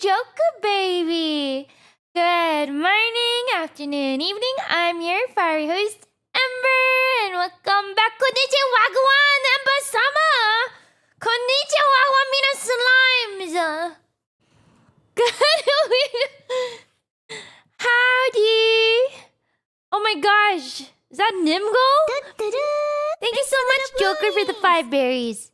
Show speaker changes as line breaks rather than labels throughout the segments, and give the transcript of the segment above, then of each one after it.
Joker baby. Good morning, afternoon, evening. I'm your fiery host, Ember, and welcome back. Konnichiwa, wagwan, Ember-sama. Konnichiwa, wamina slimes. Good. Howdy. Oh my gosh. Is that Nimgo? Thank you so much, Joker, for the 5 berries.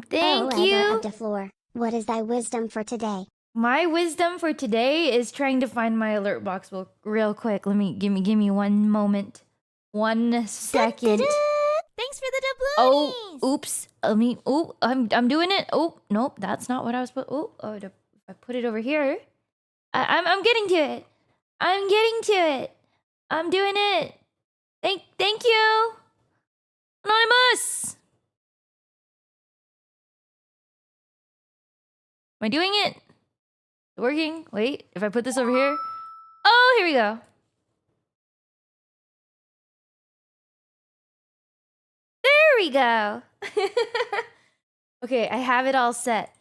Thank you.
Of the floor. What is thy wisdom for today?
My wisdom for today is trying to find my alert box real quick. Give me 1 moment. 1 second.
Thanks for the doubloonies.
Oh, oops. I'm doing it. Oh, nope, that's not what I was. If I put it over here, I'm getting to it. I'm getting to it. I'm doing it. Thank you, Anonymous. Am I doing it? Is it working? Wait, if I put this over here. Oh, here we go. There we go. Okay, I have it all set.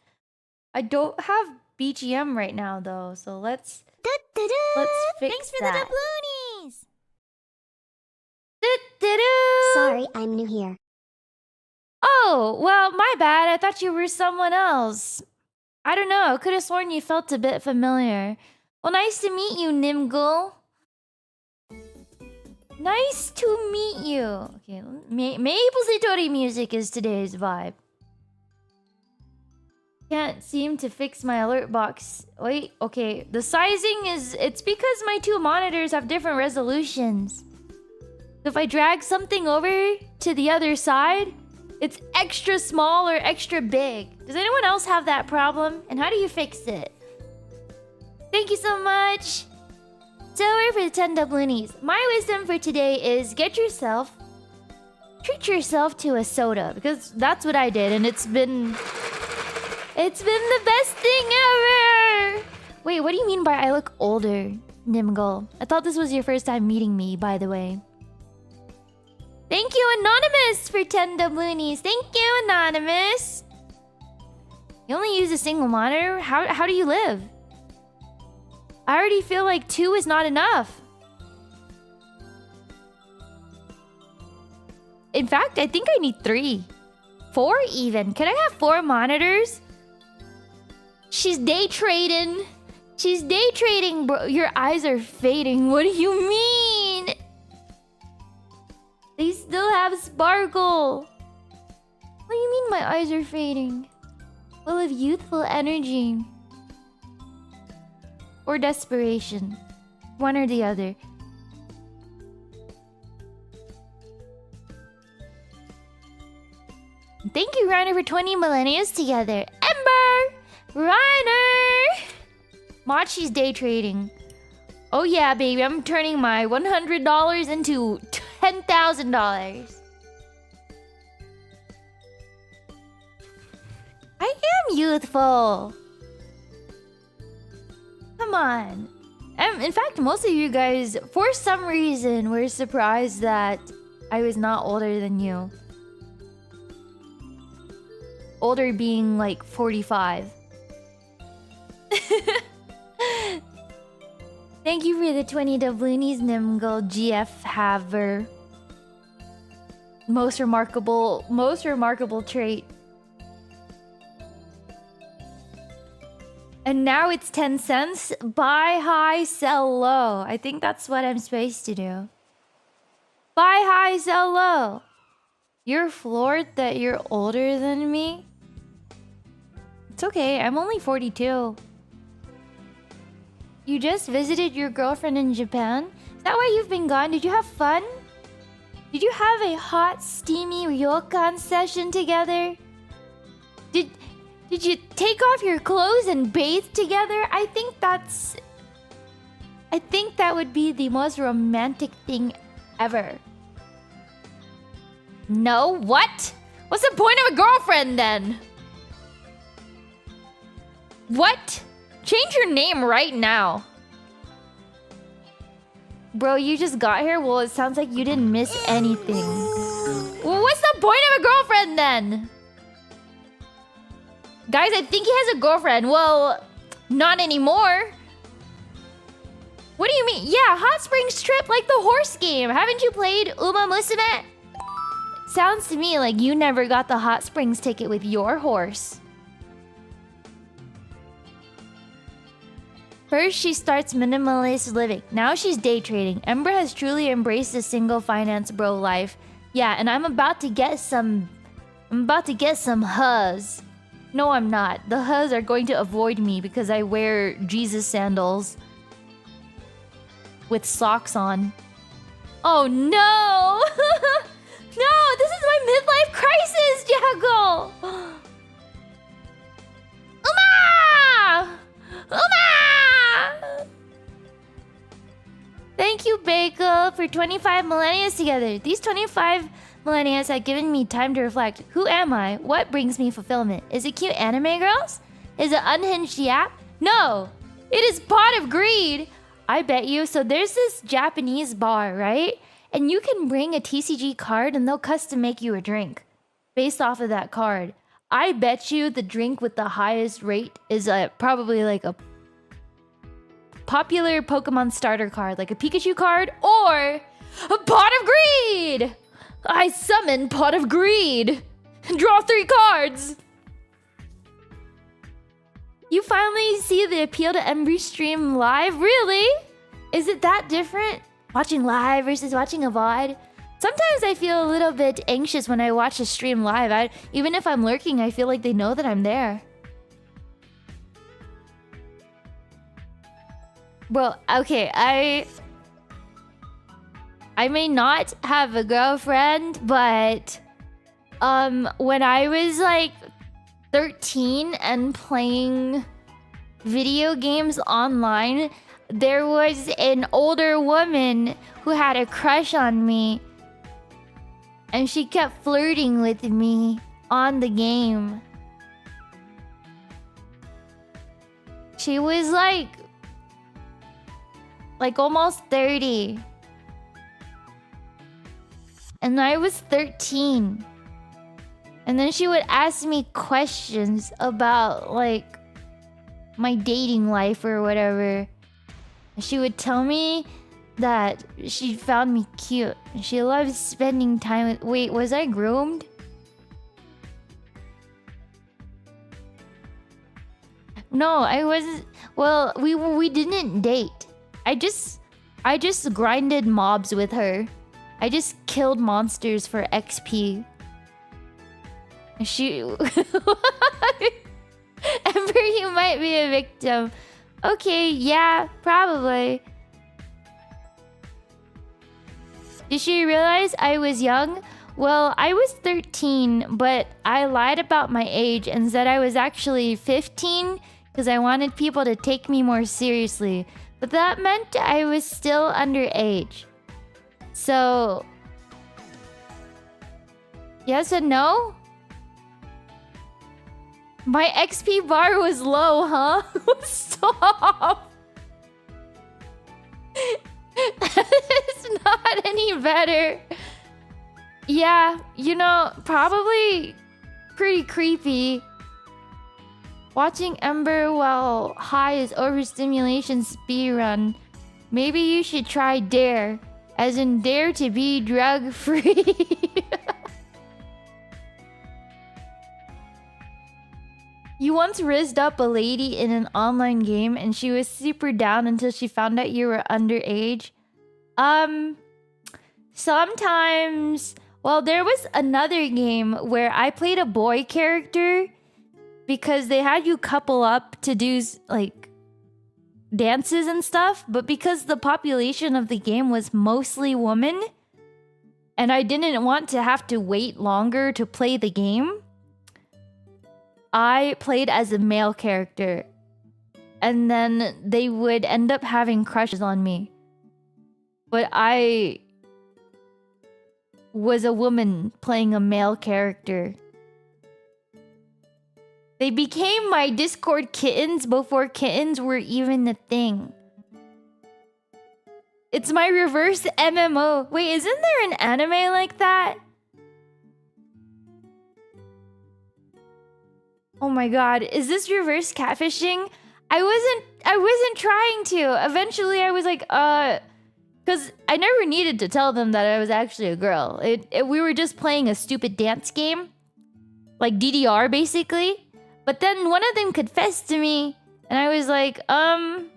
I don't have BGM right now though, so let's fix
Thanks for
that.
the doubloonies.
Sorry, I'm new here.
Oh, well, my bad. I thought you were someone else. I don't know. I could have sworn you felt a bit familiar. Well, nice to meet you, Nimgle. Nice to meet you. Okay, Maple Satori music is today's vibe. Can't seem to fix my alert box. Wait, okay. The sizing it's because my 2 monitors have different resolutions. If I drag something over to the other side, it's extra small or extra big. Does anyone else have that problem? And how do you fix it? Thank you so much. So for the 10 doubloonies. My wisdom for today is treat yourself to a soda, because that's what I did, and it's been the best thing ever. Wait, what do you mean by I look older, Nimgle? I thought this was your first time meeting me, by the way. Thank you, Anonymous, for 10 doubloonies. Thank you, Anonymous. You only use a single monitor? How do you live? I already feel like 2 is not enough. In fact, I think I need 3. 4 even. Can I have 4 monitors? She's day trading. She's day trading, bro. Your eyes are fading. What do you mean? They still have sparkle. What do you mean my eyes are fading? Full of youthful energy. Or desperation. One or the other. Thank you, Reiner, for 20 millennials together. Ember! Reiner! Machi's day trading. Oh yeah, baby. I'm turning my $100 into $10,000. I am youthful. Come on. In fact, most of you guys, for some reason, were surprised that I was not older than you. Older being like 45. Thank you for the 20 doubloonies, Nimgle GF Haver. Most remarkable trait. And now it's 10 cents. Buy high, sell low. I think that's what I'm supposed to do. Buy high, sell low. You're floored that you're older than me? It's okay, I'm only 42. You just visited your girlfriend in Japan? Is that why you've been gone? Did you have fun? Did you have a hot, steamy ryokan session together? Did you take off your clothes and bathe together? I think that would be the most romantic thing ever. No? What? What's the point of a girlfriend then? What? Change your name right now. Bro, you just got here? Well, it sounds like you didn't miss anything. Well, what's the point of a girlfriend then? Guys, I think he has a girlfriend. Well, not anymore. What do you mean? Yeah, hot springs trip like the horse game. Haven't you played Uma Musume? Sounds to me like you never got the hot springs ticket with your horse. First, she starts minimalist living. Now she's day trading. Ember has truly embraced the single finance bro life. Yeah, and I'm about to get some huzz. No, I'm not. The huzz are going to avoid me because I wear Jesus sandals with socks on. Oh no! No, this is my midlife crisis, Jackal! Uma! Uma! Thank you, Bagel, for 25 millennia together. These 25 millennia have given me time to reflect. Who am I? What brings me fulfillment? Is it cute anime girls? Is it unhinged yap? No! It is pot of greed! I bet you. So there's this Japanese bar, right? And you can bring a TCG card and they'll custom make you a drink based off of that card. I bet you the drink with the highest rate is probably like a popular Pokemon starter card, like a Pikachu card or a Pot of Greed! I summon Pot of Greed! Draw 3 cards! You finally see the appeal to Ember stream live? Really? Is it that different? Watching live versus watching a VOD? Sometimes I feel a little bit anxious when I watch a stream live. Even if I'm lurking, I feel like they know that I'm there. Well, okay, I may not have a girlfriend, but when I was like 13 and playing video games online, there was an older woman who had a crush on me, and she kept flirting with me on the game. She was like almost 30. And I was 13. And then she would ask me questions about like my dating life or whatever. She would tell me that she found me cute. She loves spending time with... Wait, was I groomed? No, I wasn't... Well, we didn't date. I just grinded mobs with her. I just killed monsters for XP. She... Ember, you might be a victim. Okay, yeah, probably. Did she realize I was young? Well, I was 13, but I lied about my age and said I was actually 15 because I wanted people to take me more seriously. But that meant I was still underage. So... yes and no? My XP bar was low, huh? Stop! It's not any better. Yeah, you know, probably pretty creepy. Watching Ember while high is overstimulation speedrun. Maybe you should try Dare. As in Dare to be drug-free. You once rizzed up a lady in an online game and she was super down until she found out you were underage. Sometimes... Well, there was another game where I played a boy character because they had you couple up to do, like, dances and stuff. But because the population of the game was mostly women, and I didn't want to have to wait longer to play the game, I played as a male character. And then they would end up having crushes on me. But I was a woman playing a male character. They became my Discord kittens before kittens were even a thing. It's my reverse MMO. Wait, isn't there an anime like that? Oh my god, is this reverse catfishing? I wasn't trying to. Eventually I was like, because I never needed to tell them that I was actually a girl. We were just playing a stupid dance game. Like DDR, basically. But then one of them confessed to me, and I was like, I'm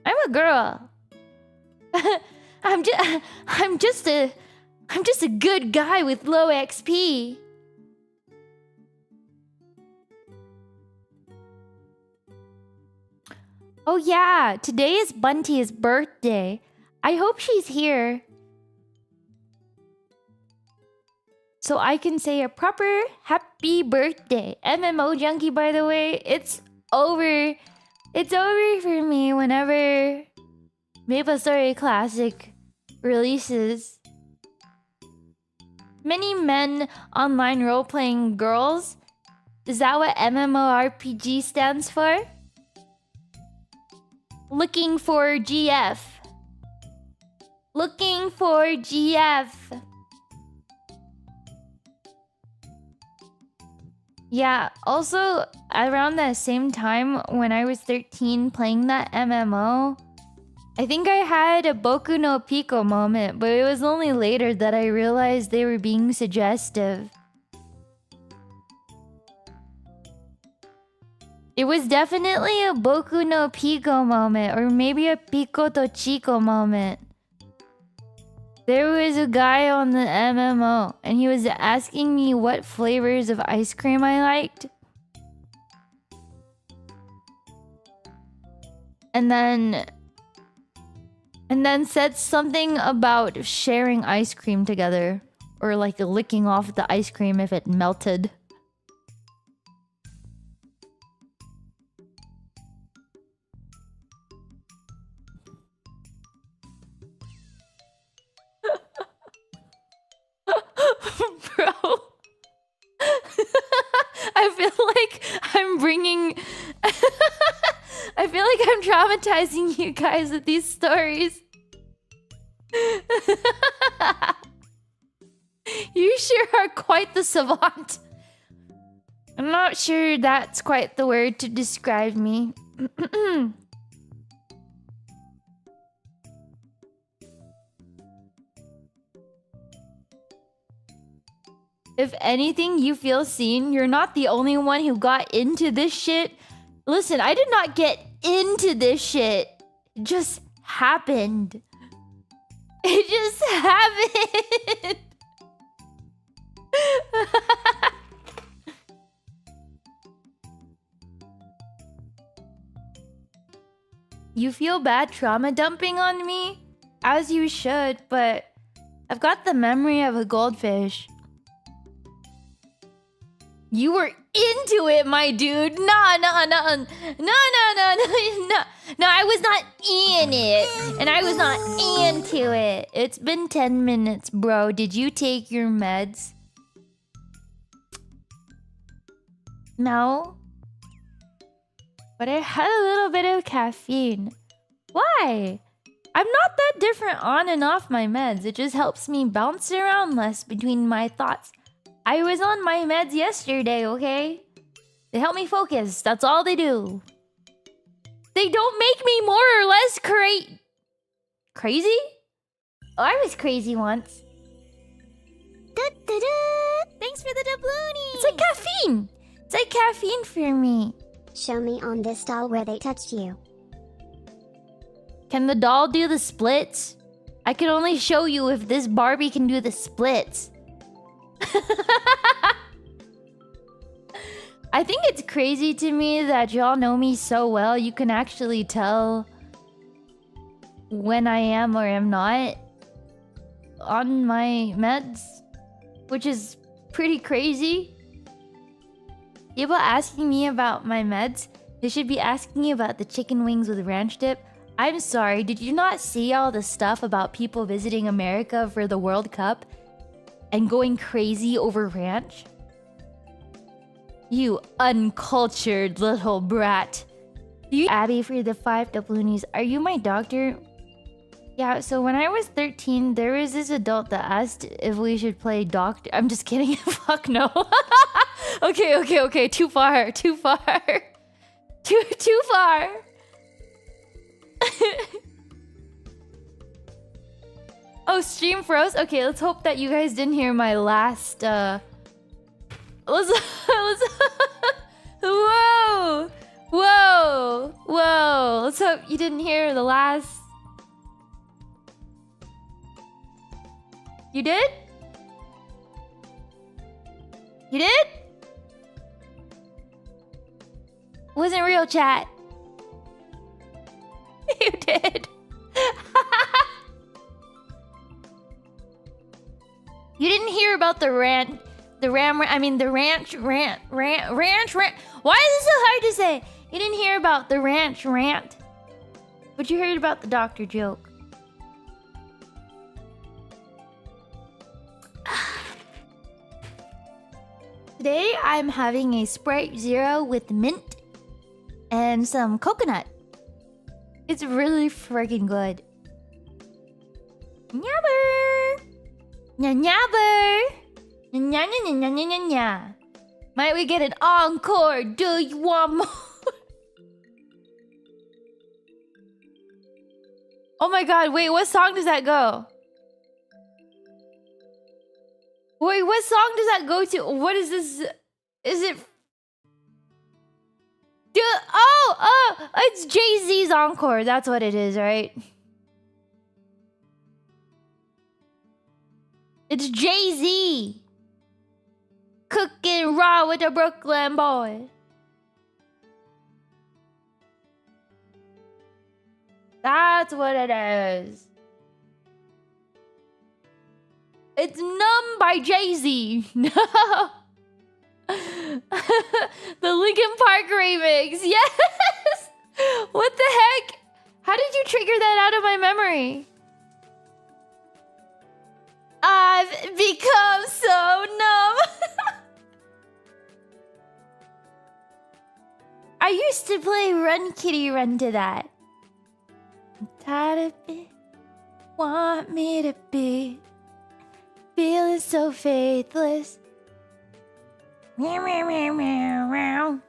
a girl. I'm just a good guy with low XP. Oh yeah, today is Bunty's birthday. I hope she's here, so I can say a proper happy birthday. MMO junkie, by the way, it's over. It's over for me whenever MapleStory Classic releases. Many men online role-playing girls. Is that what MMORPG stands for? Looking for GF. Looking for GF. Yeah, also around that same time when I was 13 playing that MMO, I think I had a Boku no Pico moment, but it was only later that I realized they were being suggestive. It was definitely a Boku no Pico moment, or maybe a Pico to Chico moment. There was a guy on the MMO, and he was asking me what flavors of ice cream I liked. And then said something about sharing ice cream together, or like licking off the ice cream if it melted. Bro, I feel like I'm bringing... I feel like I'm traumatizing you guys with these stories. You sure are quite the savant. I'm not sure that's quite the word to describe me. If anything, you feel seen. You're not the only one who got into this shit. Listen, I did not get into this shit. It just happened. It just happened. You feel bad trauma dumping on me? As you should, but I've got the memory of a goldfish. You were into it, my dude. No, I was not in it. And I was not into it. It's been 10 minutes, bro. Did you take your meds? No. But I had a little bit of caffeine. Why? I'm not that different on and off my meds. It just helps me bounce around less between my thoughts. I was on my meds yesterday, okay? They help me focus. That's all they do. They don't make me more or less crazy? Oh, I was crazy once.
Thanks for the doubloony.
It's like caffeine. It's like caffeine for me.
Show me on this doll where they touched you.
Can the doll do the splits? I can only show you if this Barbie can do the splits. I think it's crazy to me that y'all know me so well. You can actually tell when I am or am not on my meds, which is pretty crazy. People asking me about my meds, they should be asking me about the chicken wings with ranch dip. I'm sorry, did you not see all the stuff about people visiting America for the World Cup and going crazy over ranch? You uncultured little brat. Abby for the 5 doubloonies. Are you my doctor? Yeah, so when I was 13, there was this adult that asked if we should play doctor. I'm just kidding. Fuck no. Okay. Too far. Too far. Oh, stream froze? Okay, let's hope that you guys didn't hear my last, let's... Whoa! Let's hope you didn't hear the last... You did? You did? Wasn't real, chat. You did. You didn't hear about the ranch rant. Why is it so hard to say? You didn't hear about the ranch rant, but you heard about the doctor joke. Today I'm having a Sprite Zero with mint and some coconut. It's really freaking good. Nyabber! Nyabber! Nya. Might we get an encore? Do you want more? Oh my god, wait, what song does that go? Wait, what song does that go to? What is this? Is it... Oh, it's Jay-Z's encore. That's what it is, right? It's Jay-Z. Cooking raw with a Brooklyn boy. That's what it is. It's Numb by Jay-Z. No. The Linkin Park remix. Yes. What the heck? How did you trigger that out of my memory? I've become so numb. I used to play Run Kitty Run to that. I'm tired of it. Want me to be. Feeling so faithless. Meow, meow, meow, meow, meow.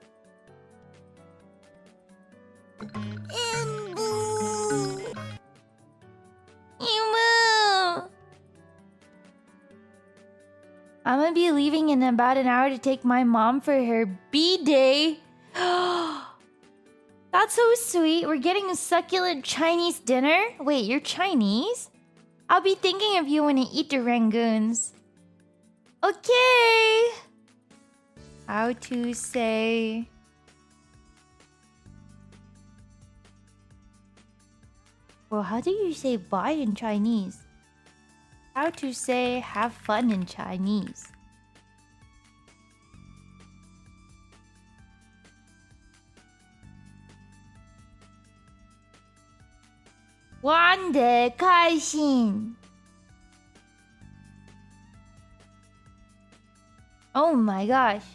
I'm gonna be leaving in about an hour to take my mom for her B-day. That's so sweet. We're getting a succulent Chinese dinner. Wait, you're Chinese? I'll be thinking of you when I eat the rangoons. Okay. How to say... Well, how do you say bye in Chinese? How to say have fun in Chinese?玩得开心. Oh my gosh.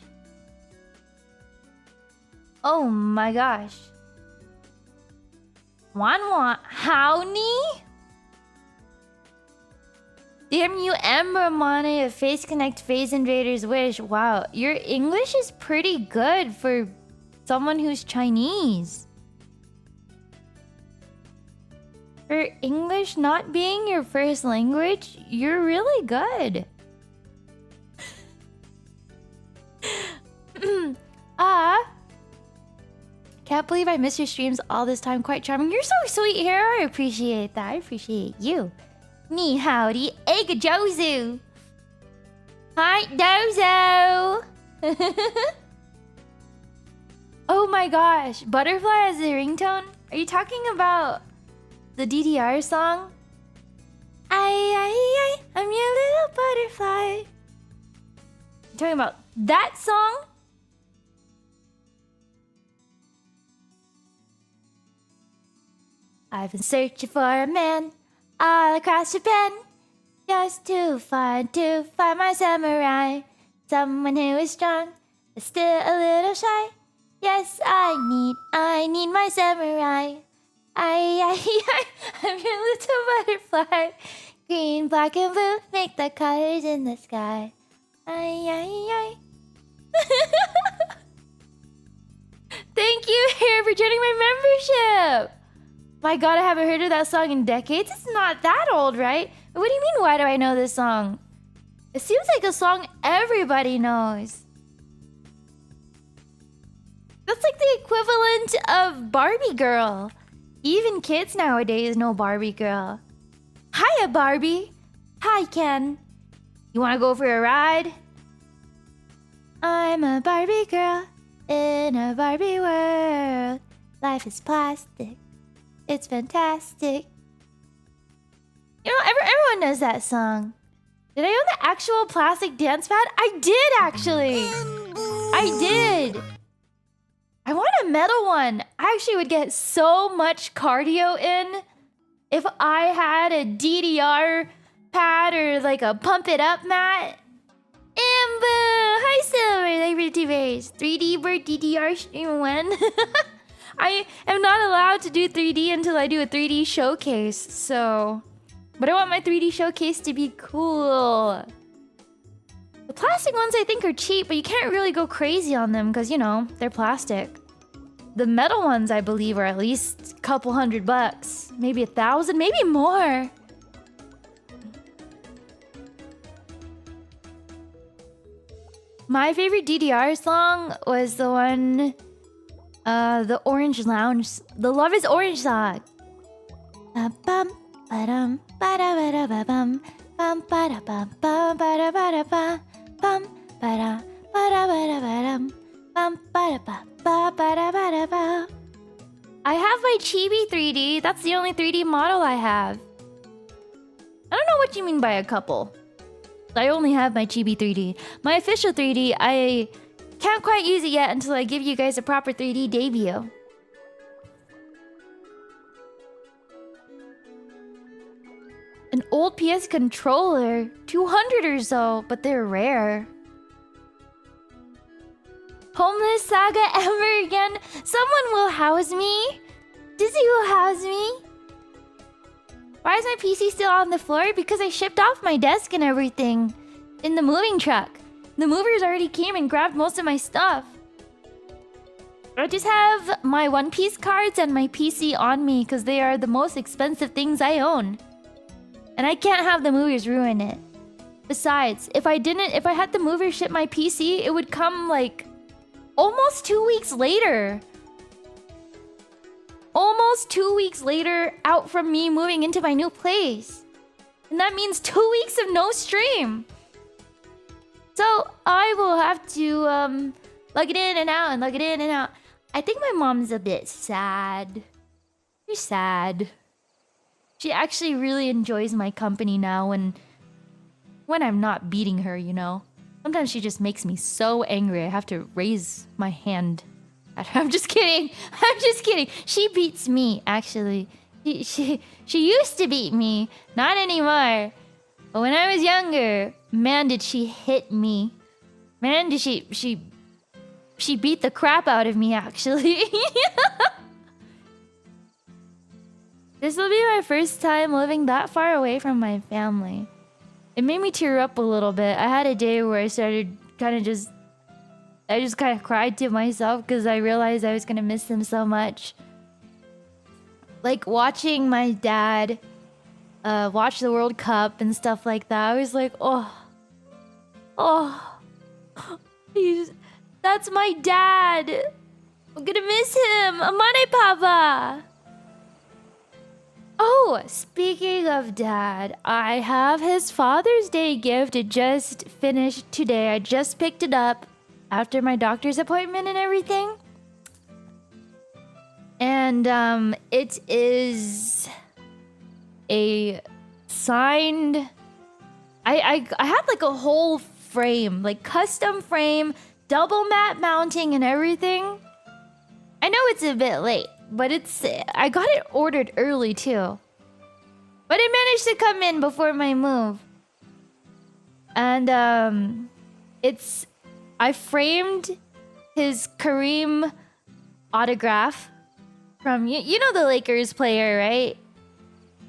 Oh my gosh. Wan how ni? Damn you, Ember, Amane, Face Connect, Phase Invaders, Wish. Wow, your English is pretty good for someone who's Chinese. For English not being your first language, you're really good. Can't believe I missed your streams all this time. Quite charming. You're so sweet here. I appreciate that. I appreciate you. Ni howdy, Ega Jozu. Hi, Dozo. Oh my gosh, Butterfly as a ringtone? Are you talking about the DDR song? I'm your little butterfly. You talking about that song? I've been searching for a man all across Japan, just to find my samurai, someone who is strong but still a little shy. Yes, I need my samurai. I'm your little butterfly. Green, black, and blue make the colors in the sky. Thank you, Hair, for joining my membership. My God, I haven't heard of that song in decades. It's not that old, right? What do you mean, why do I know this song? It seems like a song everybody knows. That's like the equivalent of Barbie Girl. Even kids nowadays know Barbie Girl. Hiya, Barbie. Hi, Ken. You want to go for a ride? I'm a Barbie girl in a Barbie world. Life is plastic. It's fantastic. You know, everyone knows that song. Did I own the actual plastic dance pad? I did, actually. I did. I want a metal one. I actually would get so much cardio in if I had a DDR pad or like a pump it up mat. Ember! Hi, Silver! Thank you for the 2 berries. 3D bird DDR stream when? I am not allowed to do 3D until I do a 3D showcase, so... But I want my 3D showcase to be cool. The plastic ones I think are cheap, but you can't really go crazy on them because, you know, they're plastic. The metal ones, I believe, are at least a couple $100. Maybe 1,000, maybe more. My favorite DDR song was the one... the Orange Lounge... The Love is Orange song. Ba-bum, ba-dum, ba-da-ba-da-ba-bum, bum, ba-da-bum, bum, ba-da-ba-da-ba, bum, ba-da, ba-da-ba-da-ba-dum, bum, ba-da-ba, ba-ba-da-ba-da-ba. I have my Chibi 3D. That's the only 3D model I have. I don't know what you mean by a couple. I only have my Chibi 3D. My official 3D, I can't quite use it yet until I give you guys a proper 3D debut. An old PS controller, 200 or so, but they're rare. Homeless Saga Ember again. Someone will house me. Dizzy will house me. Why is my PC still on the floor? Because I shipped off my desk and everything in the moving truck. The movers already came and grabbed most of my stuff. I just have my One Piece cards and my PC on me because they are the most expensive things I own. And I can't have the movers ruin it. Besides, if I had the movers ship my PC, it would come like almost 2 weeks later. Almost 2 weeks later out from me moving into my new place. And that means 2 weeks of no stream. So I will have to lug it in and out and lug it in and out. I think my mom's a bit sad. She's sad. She actually really enjoys my company now when I'm not beating her, you know. Sometimes she just makes me so angry I have to raise my hand at her. I'm just kidding. I'm just kidding. She beats me, actually. She used to beat me. Not anymore. But when I was younger, man, did she hit me. Man, did she beat the crap out of me, actually. This will be my first time living that far away from my family. It made me tear up a little bit. I had a day where I started I just kind of cried to myself because I realized I was going to miss them so much. Like watching my dad watch the World Cup and stuff like that. I was like, that's my dad. I'm gonna miss him. Amane Papa. Oh, speaking of dad, I have his Father's Day gift. It just finished today. I just picked it up after my doctor's appointment and everything. And it is a signed... I had like a whole frame, like custom frame, double matte mounting and everything. I know it's a bit late, but I got it ordered early too. But it managed to come in before my move. And I framed his Kareem autograph from you know the Lakers player, right?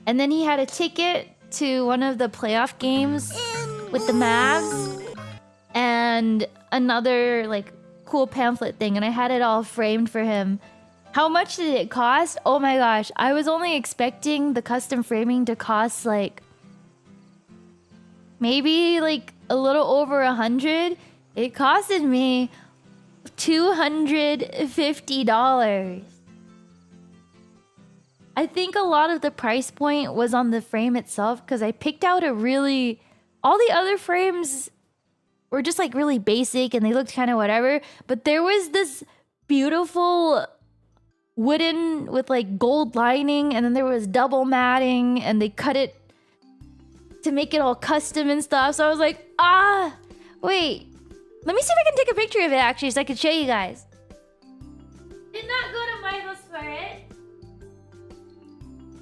And then he had a ticket to one of the playoff games with the Mavs. and another like cool pamphlet thing, and I had it all framed for him. How much did it cost? Oh my gosh, I was only expecting the custom framing to cost like maybe like a little over 100. It costed me $250. I think a lot of the price point was on the frame itself because I picked out a really... All the other frames were just like really basic and they looked kind of whatever. But there was this beautiful wooden with like gold lining, and then there was double matting, and they cut it to make it all custom and stuff. So I was like, wait. Let me see if I can take a picture of it actually so I can show you guys. Did not go to Michael's for it.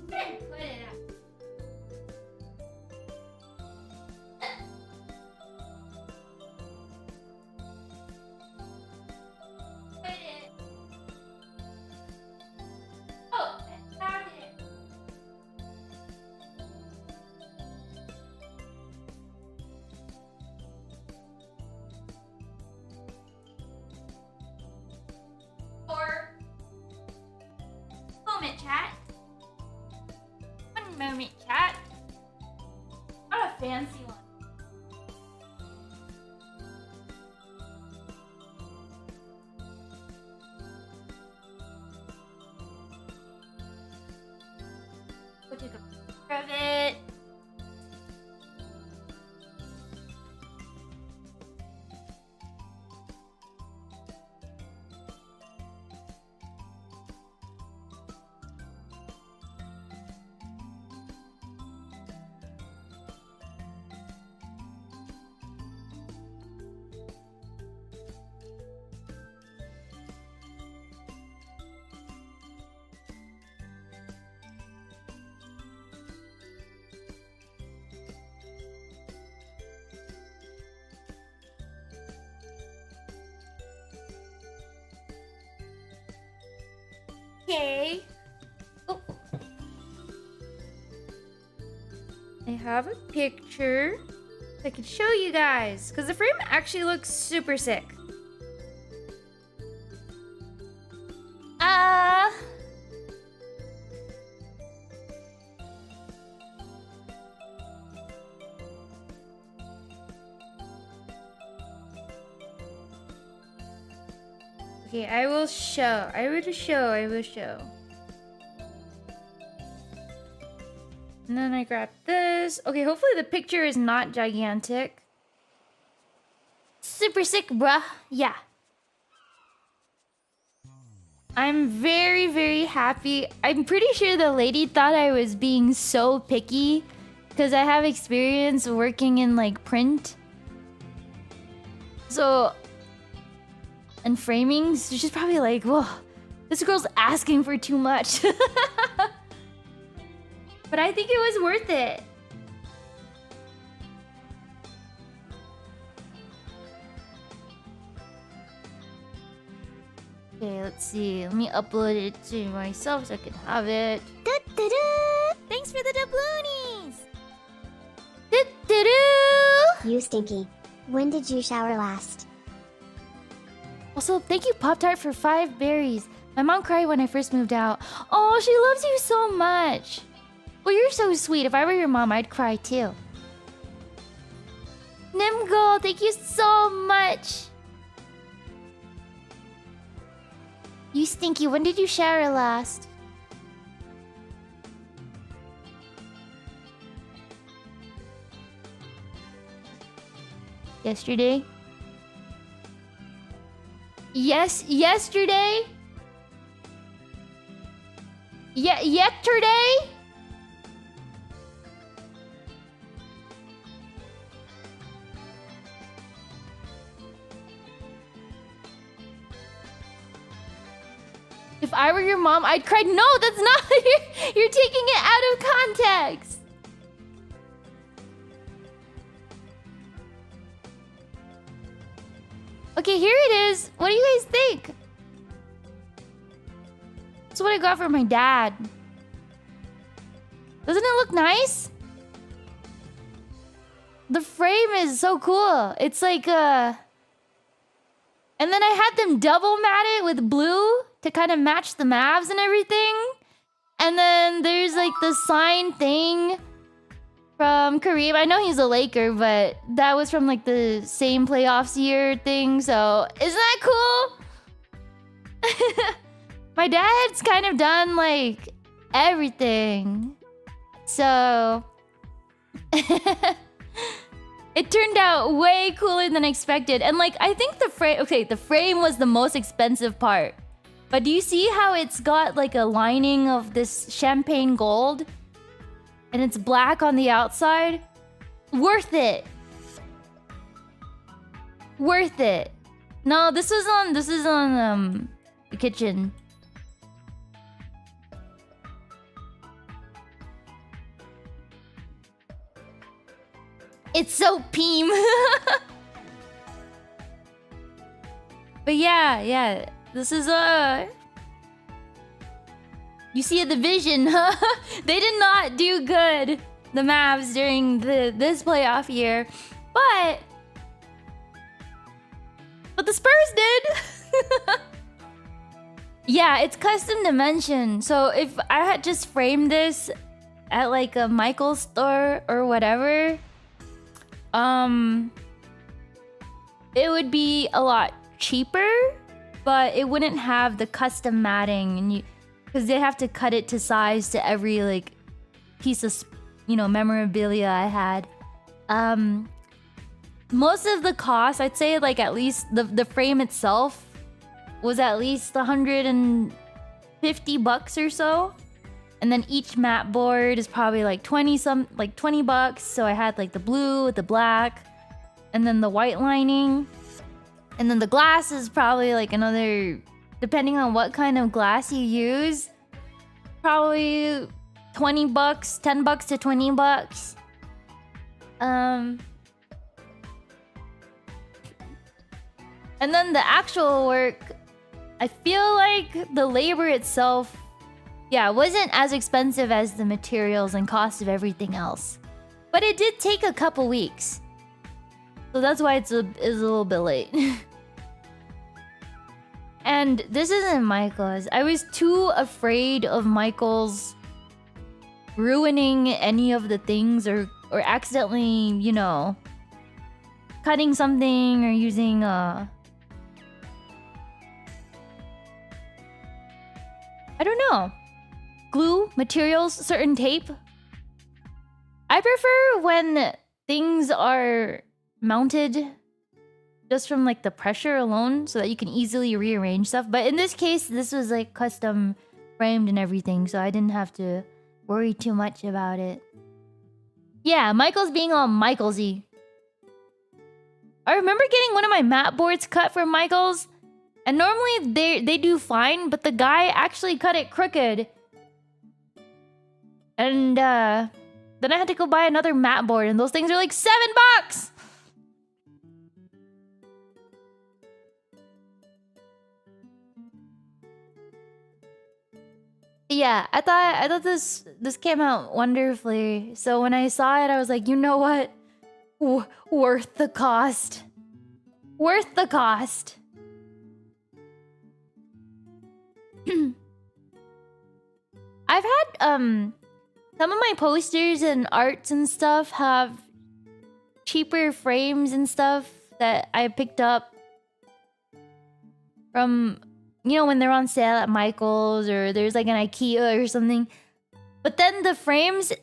Put it out. Put it. Oh, I found it. Moment, chat. One moment, chat. Not a fancy one. We'll take a picture of it. Okay. Oh. I have a picture I can show you guys because the frame actually looks super sick. Okay, I will show. I will show. And then I grab this. Okay, hopefully the picture is not gigantic. Super sick, bruh. Yeah. I'm very, very happy. I'm pretty sure the lady thought I was being so picky because I have experience working in like print. So... and framing, so she's probably like, whoa, this girl's asking for too much. But I think it was worth it. Okay, let's see. Let me upload it to myself so I can have it.
Thanks for the doubloonies!
You stinky. When did you shower last?
Also, thank you, Pop-Tart, for 5 berries. My mom cried when I first moved out. Oh, she loves you so much. Well, you're so sweet. If I were your mom, I'd cry too. Nimgo, thank you so much. You stinky, when did you shower last? Yesterday? Yes, yesterday? Yesterday? If I were your mom, I'd cry. No, that's not. You're taking it out of context. Okay, here it is. What do you guys think? That's what I got for my dad. Doesn't it look nice? the frame is so cool. It's like and then I had them double mat it with blue to kind of match the Mavs and everything. And then there's like the sign thing from Kareem. I know he's a Laker, but that was from like the same playoffs year thing. So isn't that cool? My dad's kind of done like everything. So it turned out way cooler than expected. And like I think the frame, okay, the frame was the most expensive part. But do you see how it's got like a lining of this champagne gold? And it's black on the outside? Worth it. Worth it. No, this is on the kitchen. It's so peem. But yeah. This is you see the division, huh? They did not do good, the Mavs, during this playoff year. But the Spurs did. Yeah, it's custom dimension. So if I had just framed this at like a Michael's store or whatever, it would be a lot cheaper, but it wouldn't have the custom matting, and because they have to cut it to size to every like piece of, you know, memorabilia I had. Most of the cost, I'd say, like at least the frame itself was at least $150 or so, and then each mat board is probably like 20 bucks. So I had like the blue with the black, and then the white lining, and then the glass is probably like another, depending on what kind of glass you use, probably 20 bucks, 10 bucks to 20 bucks. And then the actual work, I feel like the labor itself, yeah, wasn't as expensive as the materials and cost of everything else. But it did take a couple weeks. So that's why it's a little bit late. And this isn't Michael's. I was too afraid of Michael's ruining any of the things or accidentally, you know, cutting something or using I don't know, glue, materials, certain tape. I prefer when things are mounted just from like the pressure alone, so that you can easily rearrange stuff. But in this case, this was like custom framed and everything, so I didn't have to worry too much about it. Yeah, Michael's being all Michaelsy. I remember getting one of my mat boards cut from Michael's, and normally they do fine, but the guy actually cut it crooked. And then I had to go buy another mat board, and those things are like $7. Yeah, I thought this came out wonderfully. So when I saw it, I was like, you know what? Worth the cost. Worth the cost. I've had some of my posters and arts and stuff have cheaper frames and stuff that I picked up from, you know, when they're on sale at Michael's or there's like an IKEA or something. But then the frames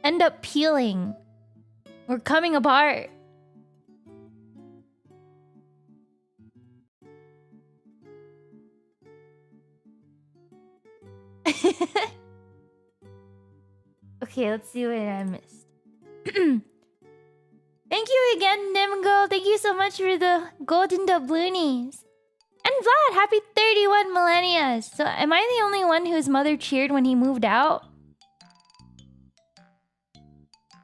end up peeling or coming apart. Okay, let's see what I missed. Thank you again, Nimgo. Thank you so much for the golden doubloonies. And Vlad, happy 31 millennia. So am I the only one whose mother cheered when he moved out?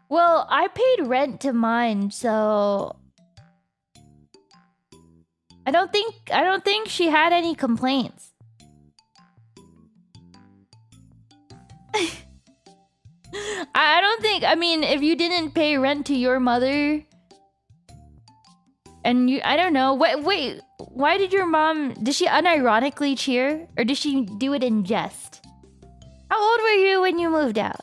Well, I paid rent to mine, so I don't think she had any complaints. I don't think... I mean, if you didn't pay rent to your mother... And you... I don't know. Wait. Why did your mom... Did she unironically cheer? Or did she do it in jest? How old were you when you moved out?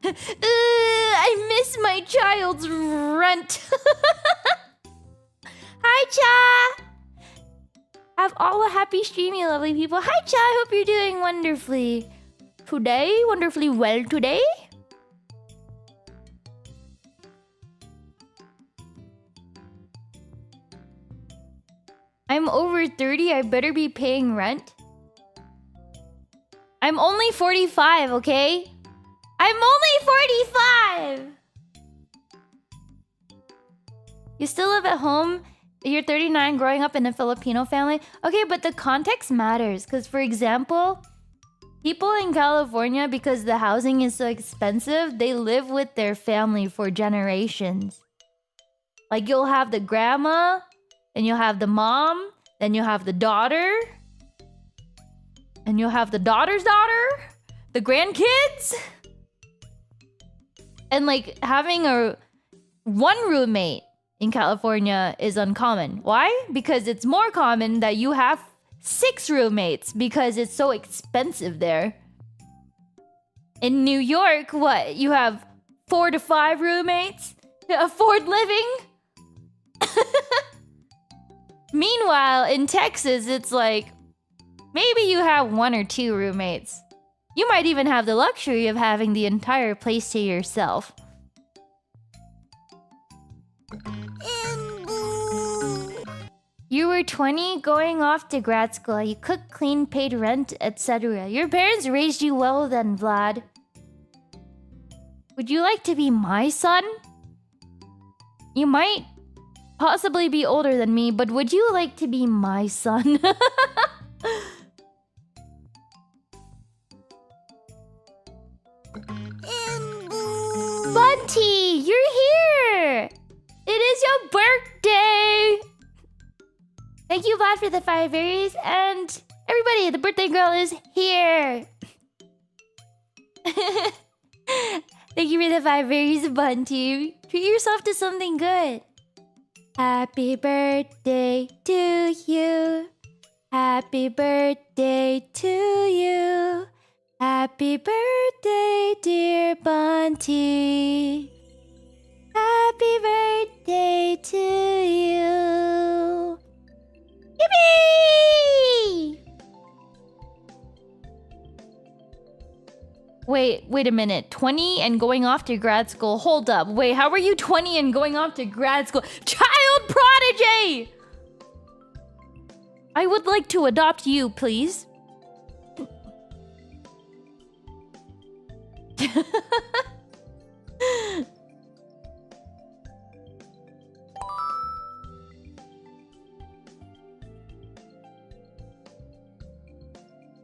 I miss my child's rent. Hi, Cha! Have all a happy stream, you lovely people. Hi, Cha! I hope you're doing wonderfully well today. I'm over 30, I better be paying rent. I'm only 45, okay? I'm only 45! You still live at home? You're 39, growing up in a Filipino family? Okay, but the context matters. Because, for example, people in California, because the housing is so expensive, they live with their family for generations. Like, you'll have the grandma, then you'll have the mom, then you'll have the daughter, and you'll have the daughter's daughter, the grandkids. And, like, having one roommate in California is uncommon. Why? Because it's more common that you have 6 roommates because it's so expensive there. In New York, what? You have 4 to 5 roommates to afford living? Meanwhile, in Texas, it's like maybe you have 1 or 2 roommates. You might even have the luxury of having the entire place to yourself. You were 20, going off to grad school. You cooked, cleaned, paid rent, etc. Your parents raised you well then, Vlad. Would you like to be my son? You might possibly be older than me, but would you like to be my son? Bunty, you're here! It is your birthday! Thank you, Vlad, for the 5 berries, and everybody, the birthday girl is here! Thank you for the 5 berries, Bunty. Treat yourself to something good. Happy birthday to you. Happy birthday to you. Happy birthday, dear Bunty. Happy birthday to you. Yippee! Wait a minute. 20 and going off to grad school. Hold up. Wait, how are you 20 and going off to grad school? Child prodigy! I would like to adopt you, please.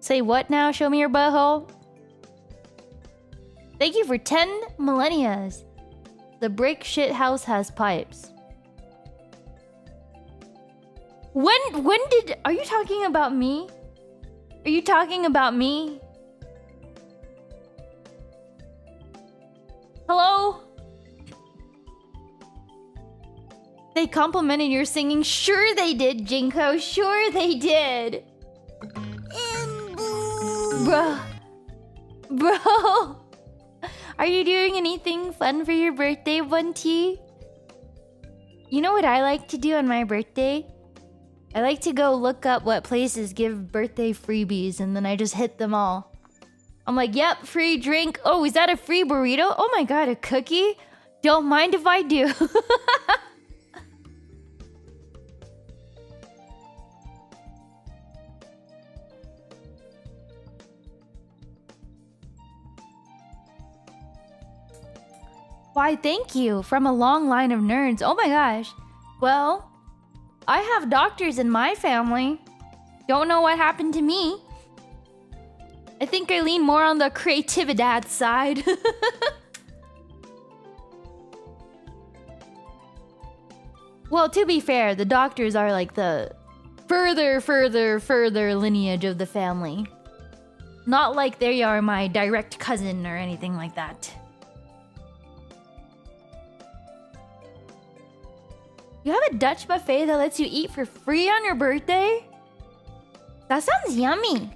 Say what now? Show me your butthole. Thank you for 10 millennias. The brick shit house has pipes. When did... Are you talking about me? Are you talking about me? Hello? They complimented your singing. Sure they did, Jinko. Sure they did. Bro. Are you doing anything fun for your birthday, Bunty? You know what I like to do on my birthday? I like to go look up what places give birthday freebies, and then I just hit them all. I'm like, yep, free drink. Oh, is that a free burrito? Oh my god, a cookie? Don't mind if I do. Why, thank you. From a long line of nerds. Oh my gosh. Well, I have doctors in my family. Don't know what happened to me. I think I lean more on the creatividad side. Well, to be fair, the doctors are like the further lineage of the family. Not like they are my direct cousin or anything like that. You have a Dutch buffet that lets you eat for free on your birthday? That sounds yummy.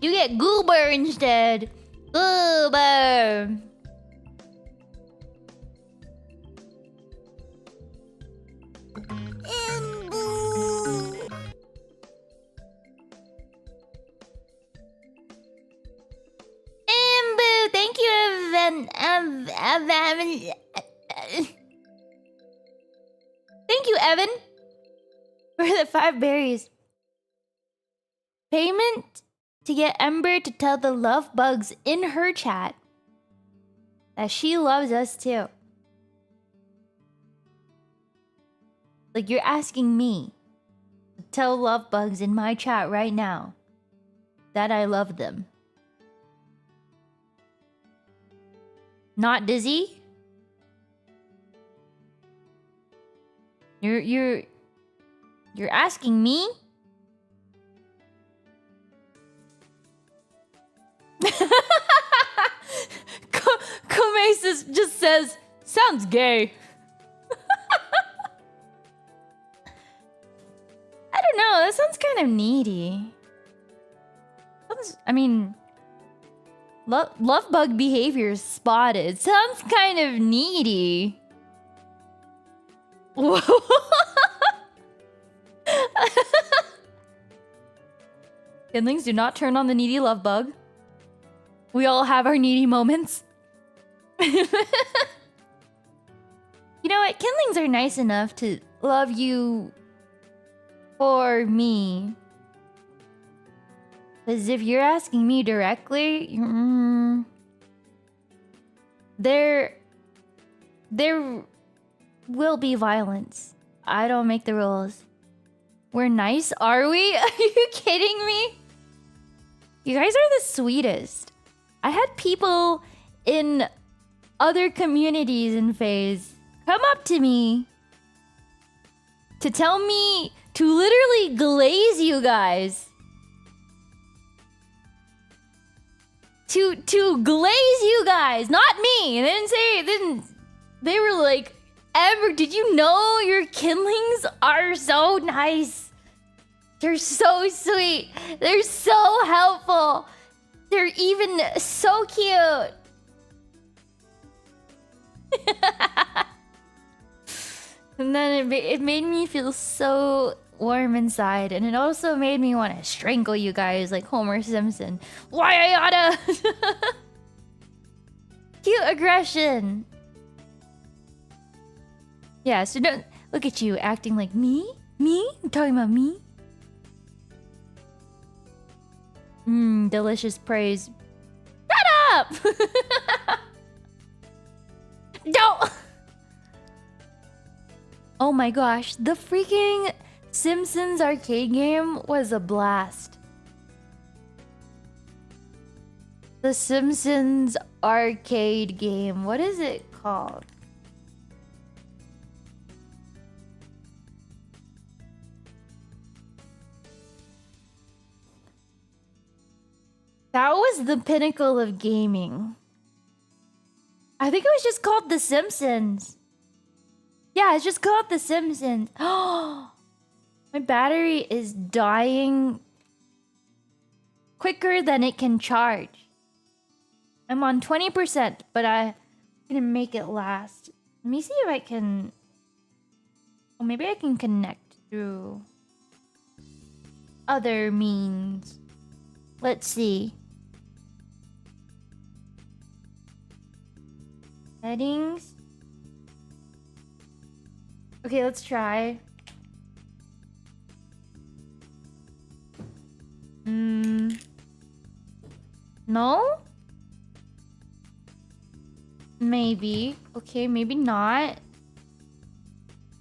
You get goober instead. Goober. Ember, thank you, thank you, Evan, for the 5 berries. Payment to get Ember to tell the love bugs in her chat that she loves us too. Like you're asking me to tell love bugs in my chat right now that I love them. Not Dizzy? You're asking me? Komesis just says, sounds gay. I don't know, that sounds kind of needy. I mean, love bug behavior spotted. Sounds kind of needy. Whoa. Kindlings, do not turn on the needy love bug. We all have our needy moments. You know what? Kindlings are nice enough to love you for me. Because if you're asking me directly, there will be violence. I don't make the rules. We're nice, are we? Are you kidding me? You guys are the sweetest. I had people in other communities in FaZe come up to me to tell me to literally glaze you guys. To glaze you guys, not me. They were like, Ember, did you know your kindlings are so nice? They're so sweet. They're so helpful. They're even so cute. And then it made me feel so warm inside, and it also made me want to strangle you guys like Homer Simpson. Why I oughta? Cute aggression. Yeah, so don't look at you acting like me? Me? I'm talking about me? Delicious praise. Shut up! Don't! Oh my gosh, the freaking Simpsons arcade game was a blast. The Simpsons arcade game. What is it called? That was the pinnacle of gaming. I think it was just called The Simpsons. Yeah, it's just called The Simpsons. Oh, my battery is dying quicker than it can charge. I'm on 20%, but I'm gonna make it last. Let me see if I can... Oh, maybe I can connect through other means. Let's see. Settings. Okay, let's try. No? Maybe. Okay, maybe not.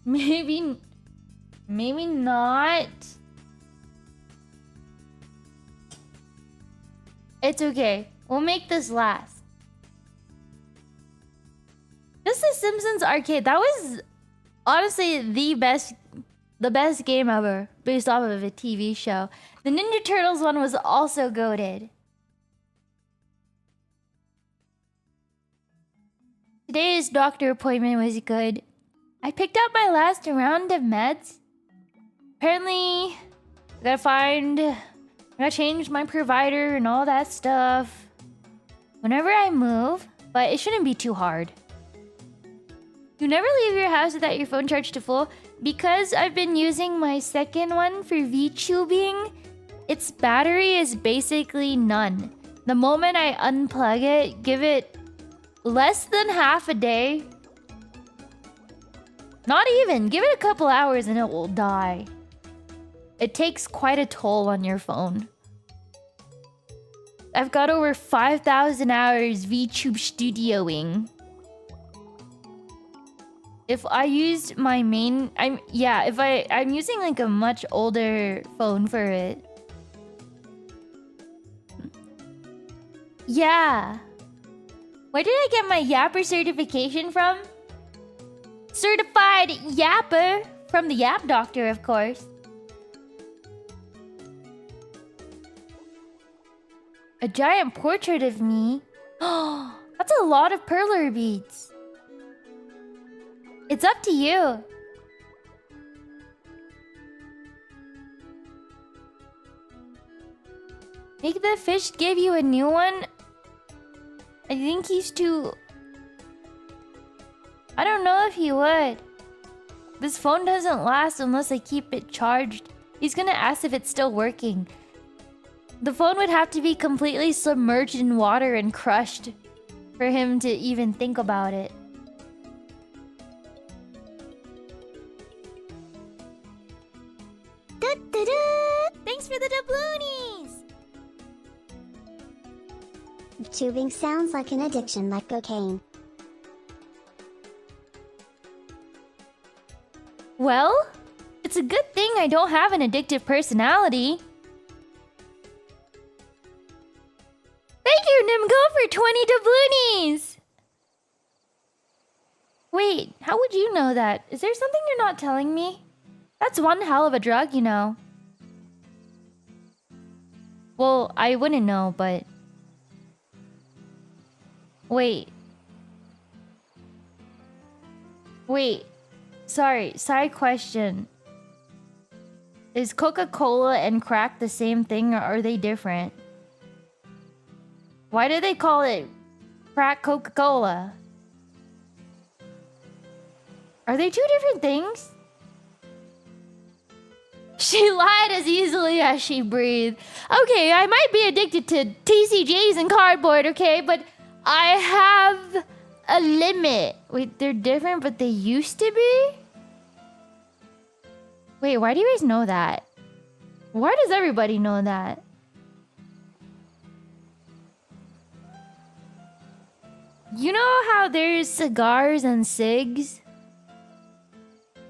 Maybe not. It's okay. We'll make this last. Just The Simpsons arcade. That was honestly the best the best game ever, based off of a TV show. The Ninja Turtles one was also goated. Today's doctor appointment was good. I picked up my last round of meds. Apparently, I gotta change my provider and all that stuff whenever I move, but it shouldn't be too hard. You never leave your house without your phone charged to full. Because I've been using my second one for VTubing, its battery is basically none. The moment I unplug it, give it less than half a day. Not even. Give it a couple hours and it will die. It takes quite a toll on your phone. I've got over 5,000 hours VTube studioing. If I used my main... I'm using like a much older phone for it. Yeah. Where did I get my yapper certification from? Certified yapper from the Yap Doctor, of course. A giant portrait of me? Oh, that's a lot of perler beads. It's up to you. Make the fish give you a new one? I think he's too... I don't know if he would. This phone doesn't last unless I keep it charged. He's gonna ask if it's still working. The phone would have to be completely submerged in water and crushed for him to even think about it.
Thanks for the doubloonies!
Tubing sounds like an addiction like cocaine.
Well, it's a good thing I don't have an addictive personality. Thank you, Nimgo, for 20 doubloonies! Wait, how would you know that? Is there something you're not telling me? That's one hell of a drug, you know. Well, I wouldn't know, but... Wait. Sorry, side question. Is Coca-Cola and crack the same thing, or are they different? Why do they call it crack Coca-Cola? Are they two different things? She lied as easily as she breathed. Okay, I might be addicted to TCGs and cardboard, okay? But I have a limit. Wait, they're different, but they used to be? Wait, why do you guys know that? Why does everybody know that? You know how there's cigars and cigs?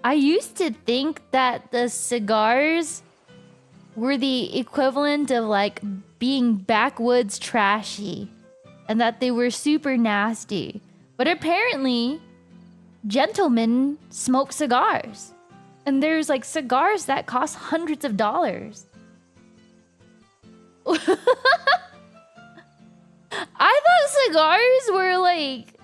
I used to think that the cigars were the equivalent of like being backwoods trashy and that they were super nasty. But apparently, gentlemen smoke cigars. And there's like cigars that cost hundreds of dollars. I thought cigars were like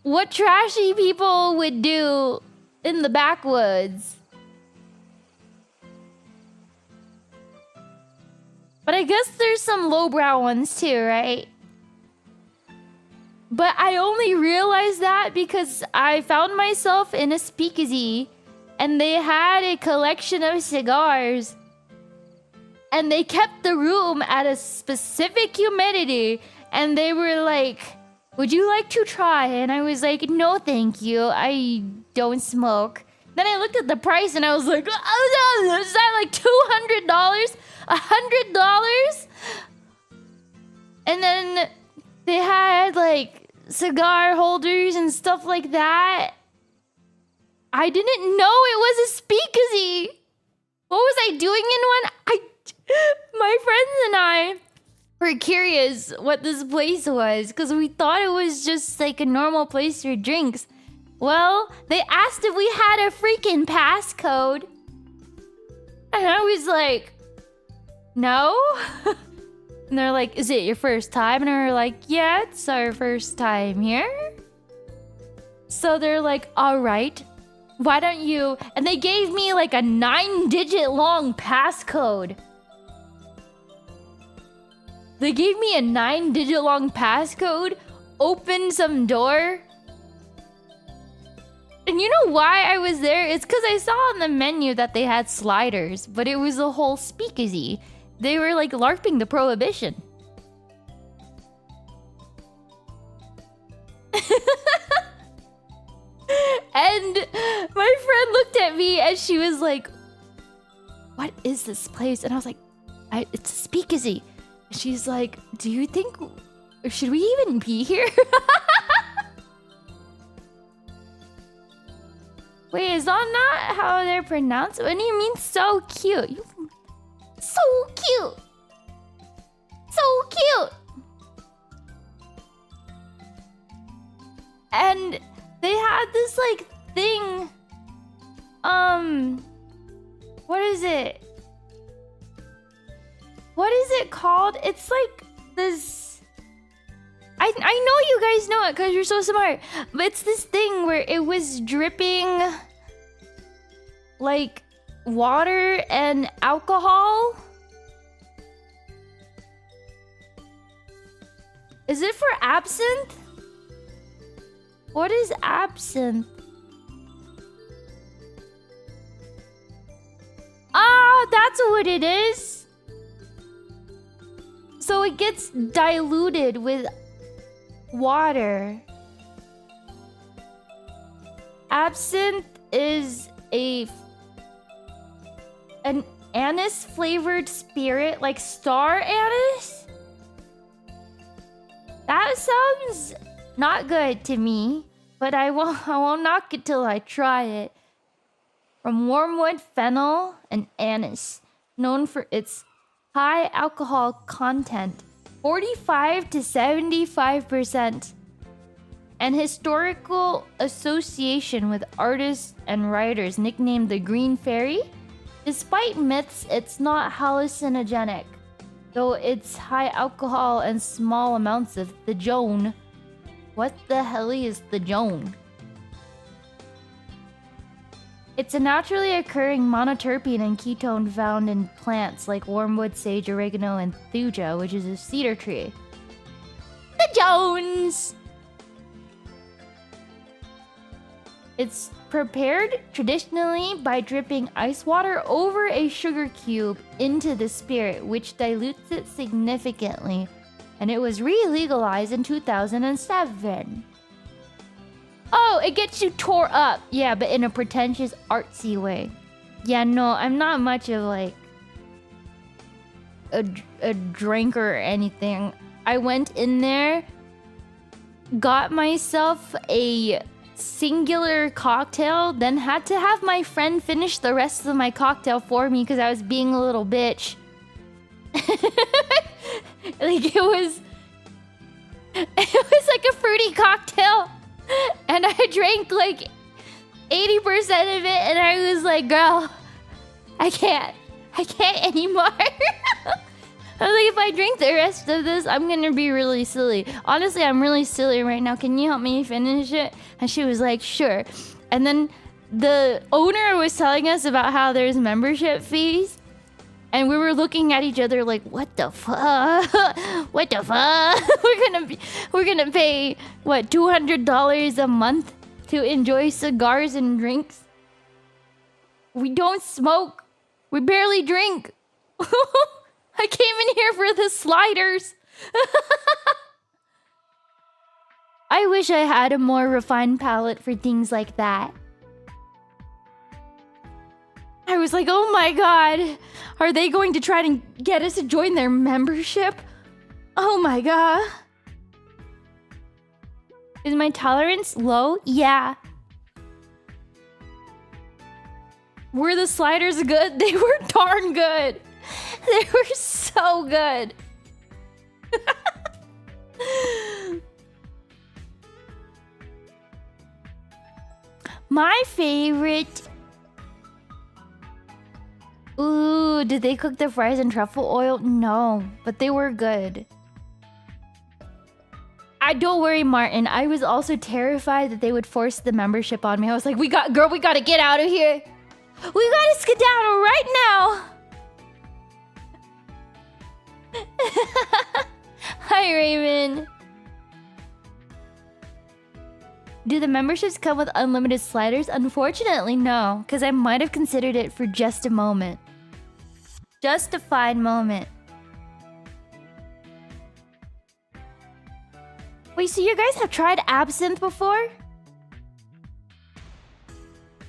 what trashy people would do in the backwoods. But I guess there's some lowbrow ones too, right? But I only realized that because I found myself in a speakeasy and they had a collection of cigars. And they kept the room at a specific humidity. And they were like, would you like to try? And I was like, no, thank you. I don't smoke. Then I looked at the price and I was like, oh no, is that like $200? $100? And then they had like cigar holders and stuff like that. I didn't know it was a speakeasy. What was I doing in one? My friends and I were curious what this place was because we thought it was just like a normal place for drinks. Well, they asked if we had a freaking passcode. And I was like, no. And they're like, is it your first time? And we're like, yeah, it's our first time here. So they're like, all right, why don't you... And they gave me like a 9-digit long passcode. They gave me a 9-digit long passcode, opened some door. And you know why I was there? It's because I saw on the menu that they had sliders, but it was a whole speakeasy. They were like LARPing the prohibition. And my friend looked at me and she was like, what is this place? And I was like, it's a speakeasy. She's like, do you think, should we even be here? Wait, is that not how they're pronounced? What do you mean so cute? So cute! So cute! And they had this like thing. What is it? What is it called? It's like this... I know you guys know it because you're so smart. But it's this thing where it was dripping like water and alcohol. Is it for absinthe? What is absinthe? Ah, that's what it is. So it gets diluted with water. Absinthe is an anise flavored spirit, like star anise. That sounds not good to me, but I won't knock it till I try it. From wormwood, fennel, and anise, known for its high alcohol content, 45 to 75%, and historical association with artists and writers nicknamed the Green Fairy. Despite myths, it's not hallucinogenic, though its high alcohol and small amounts of the Joan. What the hell is the Joan? It's a naturally occurring monoterpene and ketone found in plants like wormwood, sage, oregano, and thuja, which is a cedar tree. The Jones! It's prepared traditionally by dripping ice water over a sugar cube into the spirit, which dilutes it significantly, and it was re-legalized in 2007. Oh, it gets you tore up. Yeah, but in a pretentious, artsy way. Yeah, no, I'm not much of like a drinker or anything. I went in there, got myself a singular cocktail, then had to have my friend finish the rest of my cocktail for me because I was being a little bitch. Like it was like a fruity cocktail. And I drank like 80% of it, and I was like, girl, I can't anymore. I was like, if I drink the rest of this, I'm gonna be really silly. Honestly, I'm really silly right now. Can you help me finish it? And she was like, sure. And then the owner was telling us about how there's membership fees. And we were looking at each other like, what the fuck? What the fuck? We're gonna pay what, $200 a month to enjoy cigars and drinks? We don't smoke. We barely drink. I came in here for the sliders. I wish I had a more refined palate for things like that. I was like, oh my god, are they going to try to get us to join their membership? Oh my god. Is my tolerance low? Yeah. Were the sliders good? They were darn good. They were so good. My favorite... Ooh, did they cook the fries in truffle oil? No, but they were good. Don't worry, Martin. I was also terrified that they would force the membership on me. I was like, we gotta get out of here. We gotta skedaddle right now. Hi, Raven. Do the memberships come with unlimited sliders? Unfortunately, no, because I might have considered it for just a moment. Just a fine moment. Wait, so you guys have tried absinthe before?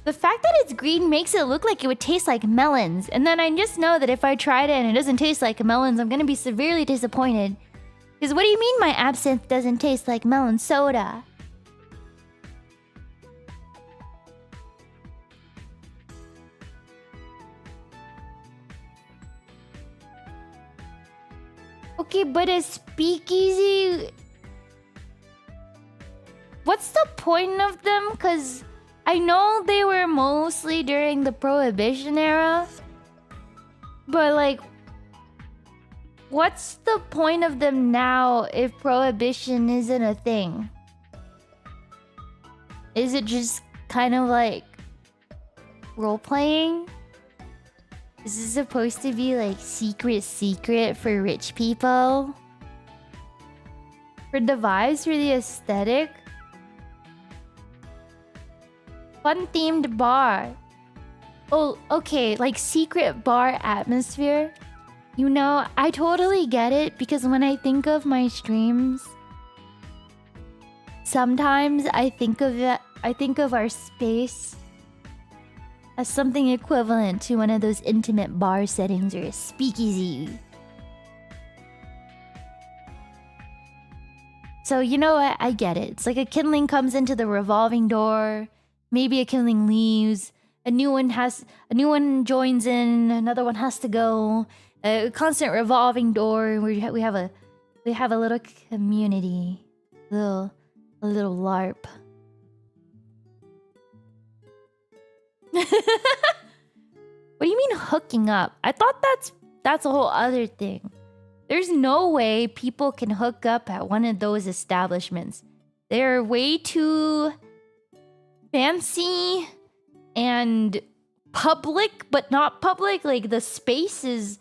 The fact that it's green makes it look like it would taste like melons. And then I just know that if I tried it and it doesn't taste like melons, I'm gonna be severely disappointed. Because what do you mean my absinthe doesn't taste like melon soda? Okay, but a speakeasy... What's the point of them? Because I know they were mostly during the Prohibition era. But like... What's the point of them now if Prohibition isn't a thing? Is it just kind of like... role-playing? Is this supposed to be like secret for rich people? For the vibes, for the aesthetic? Fun themed bar. Oh, okay, like secret bar atmosphere. You know, I totally get it because when I think of my streams, sometimes I think of our space as something equivalent to one of those intimate bar settings or a speakeasy. So you know what? I get it. It's like a kindling comes into the revolving door. Maybe a kindling leaves. A new one joins in. Another one has to go. A constant revolving door. We have a little community, a little LARP. What do you mean hooking up? I thought that's a whole other thing. There's no way people can hook up at one of those establishments. They're way too fancy and public, but not public. Like the space is...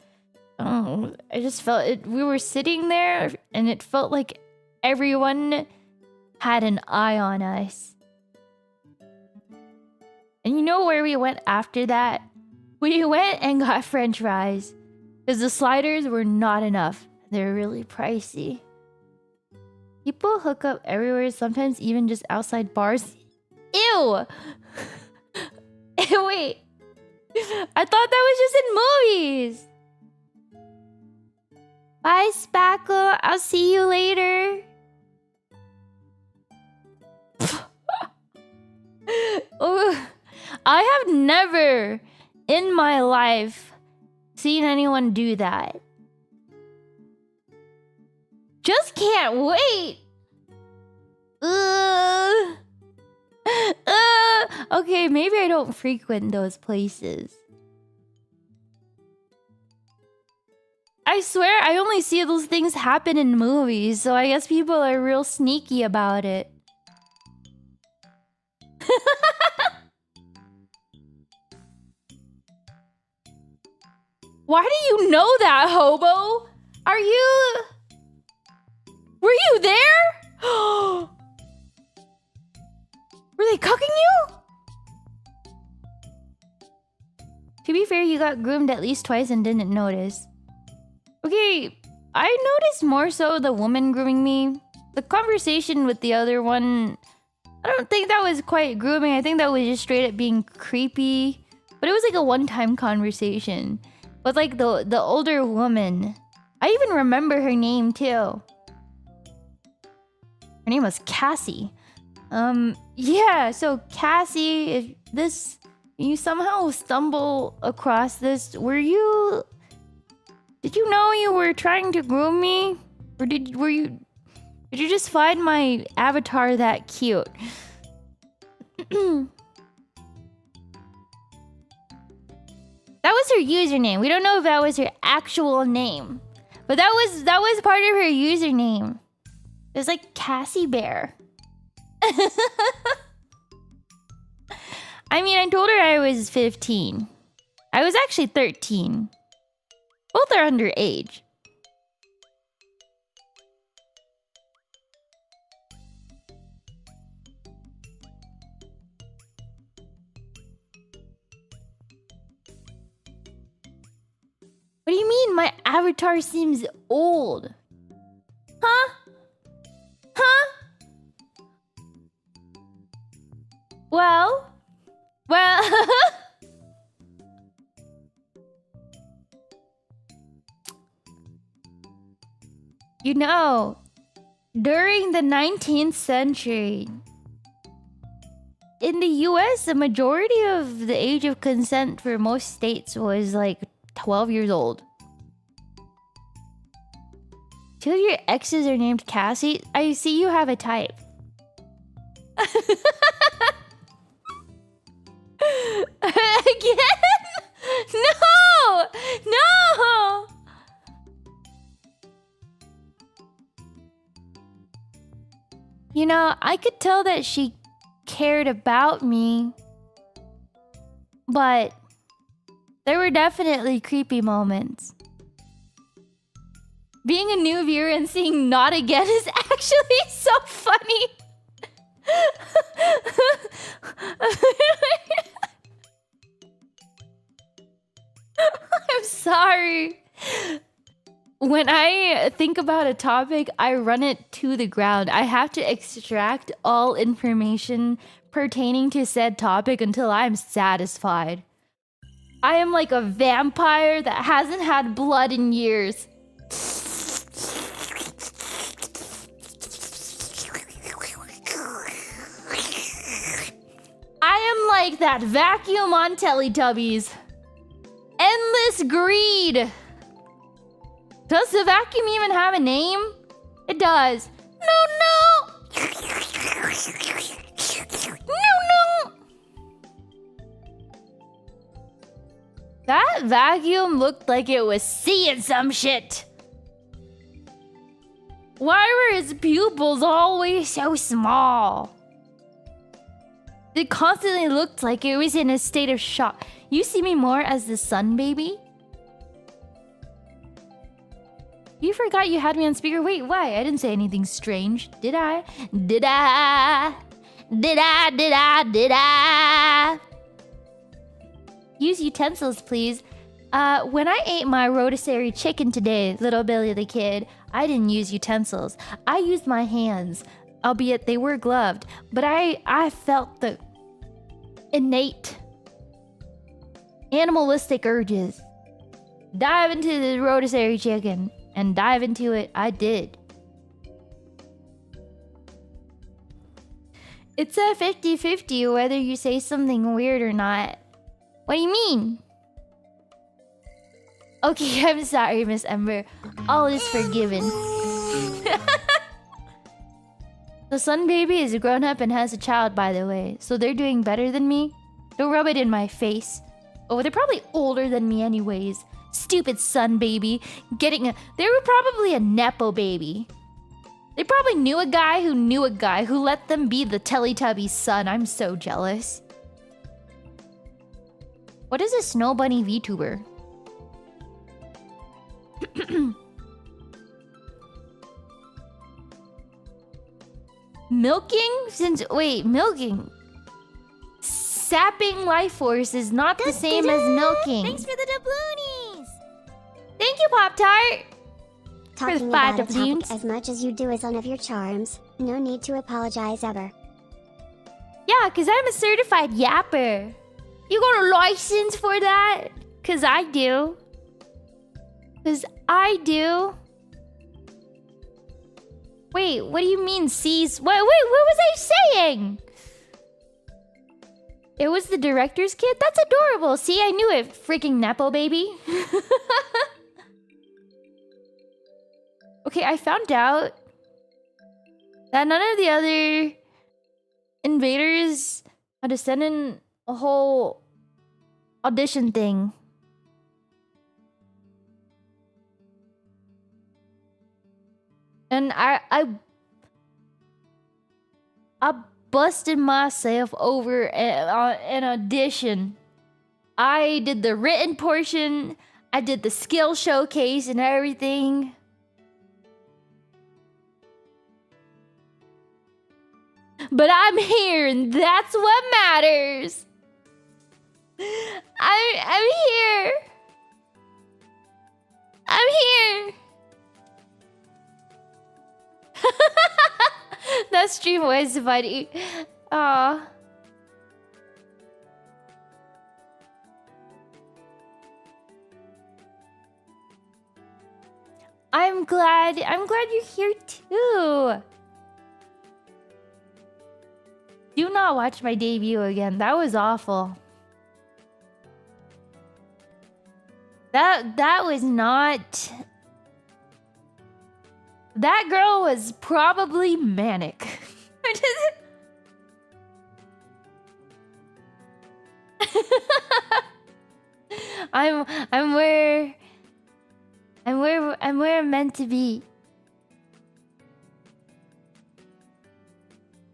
Oh, I just felt it. We were sitting there and it felt like everyone had an eye on us. And you know where we went after that? We went and got french fries. Because the sliders were not enough. They're really pricey. People hook up everywhere, sometimes even just outside bars. Ew! Wait. I thought that was just in movies. Bye, Spackle. I'll see you later. Oh, I have never in my life seen anyone do that. Just can't wait. Okay, maybe I don't frequent those places. I swear I only see those things happen in movies, so I guess people are real sneaky about it. Why do you know that, Hobo? Are you... Were you there? Were they cooking you? To be fair, you got groomed at least twice and didn't notice. Okay, I noticed more so the woman grooming me. The conversation with the other one, I don't think that was quite grooming. I think that was just straight up being creepy. But it was like a one-time conversation. But like the older woman, I even remember her name too. Her name was Cassie. Yeah, so Cassie, if you somehow stumble across this, did you know you were trying to groom me? Or did you just find my avatar that cute? was her username. We don't know if that was her actual name. But that was part of her username. It was like Cassie Bear. I mean, I told her I was 15. I was actually 13. Both are underage. What do you mean my avatar seems old? Huh? Huh? Well... You know, during the 19th century, in the US, the majority of the age of consent for most states was like 12 years old. Two of your exes are named Cassie. I see you have a type. Again? No! No! You know, I could tell that she cared about me, but there were definitely creepy moments. Being a new viewer and seeing Not Again is actually so funny. I'm sorry. When I think about a topic, I run it to the ground. I have to extract all information pertaining to said topic until I'm satisfied. I am like a vampire that hasn't had blood in years. I am like that vacuum on Teletubbies. Endless greed. Does the vacuum even have a name? It does. No. No. That vacuum looked like it was seeing some shit. Why were its pupils always so small? It constantly looked like it was in a state of shock. You see me more as the sun baby? You forgot you had me on speaker. Wait, why? I didn't say anything strange. Did I? Did I? Use utensils, please. When I ate my rotisserie chicken today, little Billy the Kid, I didn't use utensils. I used my hands, albeit they were gloved. But I felt the innate animalistic urges. Dive into the rotisserie chicken. And dive into it, I did. It's a 50-50 whether you say something weird or not. What do you mean? Okay, I'm sorry, Miss Ember. All is forgiven. The sun baby is grown up and has a child, by the way. So they're doing better than me. Don't rub it in my face. Oh, they're probably older than me anyways. Stupid sun baby. They were probably a Nepo baby. They probably knew a guy who let them be the Teletubby's son. I'm so jealous. What is a snow bunny VTuber? Milking? Sapping life force is not the same as milking.
Thanks for the doubloonies.
Thank you, Pop-Tart!
Talking
five
about a
doubloons.
topic as much as you do is one of your charms. No need to apologize ever.
Yeah, because I'm a certified yapper. You got a license for that? Because I do. Wait, what do you mean sees? Wait, what was I saying? It was the director's kid? That's adorable. See, I knew it. Freaking Nepo baby. Okay, I found out that none of the other invaders had to send in a whole audition thing. And I busted myself over an audition. I did the written portion, I did the skill showcase and everything. But I'm here, and that's what matters. I'm here. I'm here. That stream was funny. Aw. I'm glad you're here too. Do not watch my debut again. That was awful. That was not... That girl was probably manic. I'm where I'm meant to be.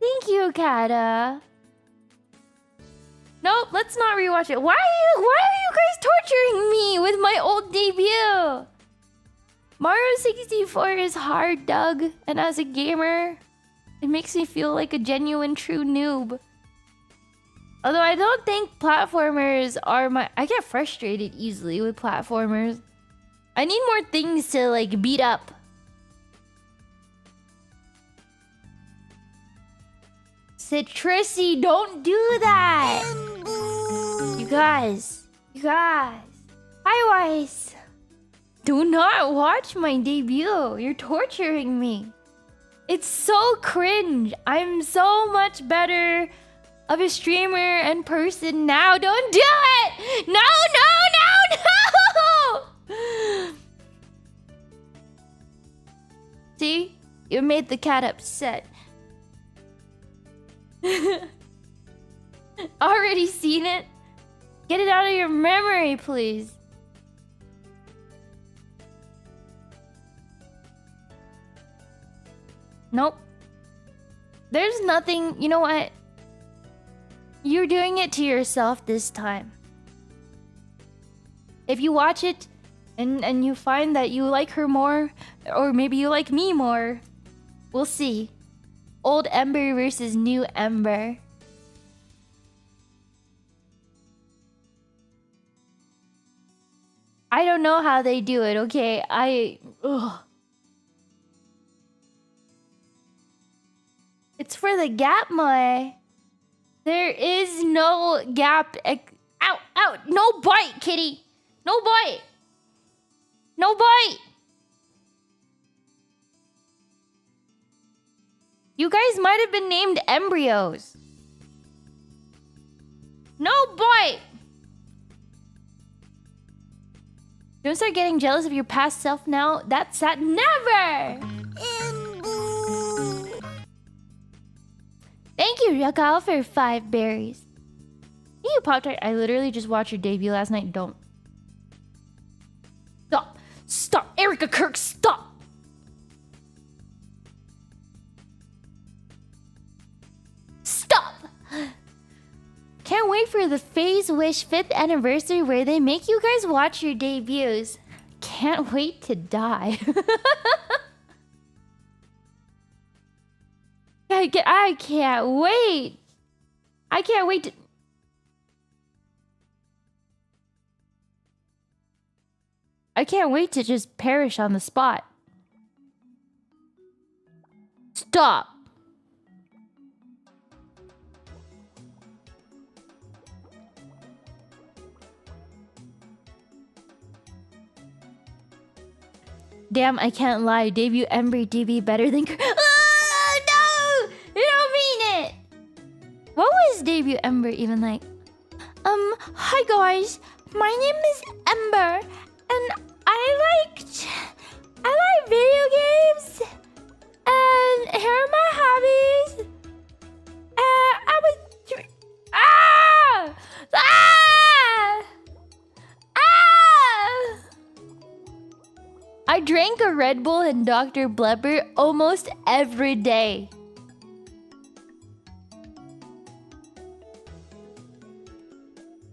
Thank you, Kata. Nope, let's not rewatch it. Why are you guys torturing me with my old debut? Mario 64 is hard, Doug, and as a gamer, it makes me feel like a genuine true noob. Although I don't think platformers are my... I get frustrated easily with platformers. I need more things to, like, beat up. Citrusy, don't do that! You guys. Hi, Weiss. Do not watch my debut. You're torturing me. It's so cringe. I'm so much better of a streamer and person now. Don't do it! No! See? You made the cat upset. Already seen it? Get it out of your memory, please. Nope. There's nothing... You know what? You're doing it to yourself this time. If you watch it and you find that you like her more, or maybe you like me more, we'll see. Old Ember versus new Ember. I don't know how they do it, okay? Ugh. It's for the gap, Moe. There is no gap. Ow, ow. No bite, kitty. No bite. No bite. You guys might have been named embryos. No bite. Don't start getting jealous of your past self now. That's that. Never. Thank you, Yakal, for 5 berries. Thank you, Pop-Tart. I literally just watched your debut last night. Don't. Stop. Stop. Erica Kirk, stop. Stop. Can't wait for the Phase Wish 5th anniversary where they make you guys watch your debuts. Can't wait to die. I can't wait. I can't wait to... I can't wait to just perish on the spot. Stop. Damn, I can't lie. Debut Ember DB better than... Oh, no! You don't mean it! What was debut Ember even like? Hi guys. My name is Ember. And I like video games. And here are my hobbies. I was... Ah! Ah! Ah! I drank a Red Bull and Dr. Blubber almost every day.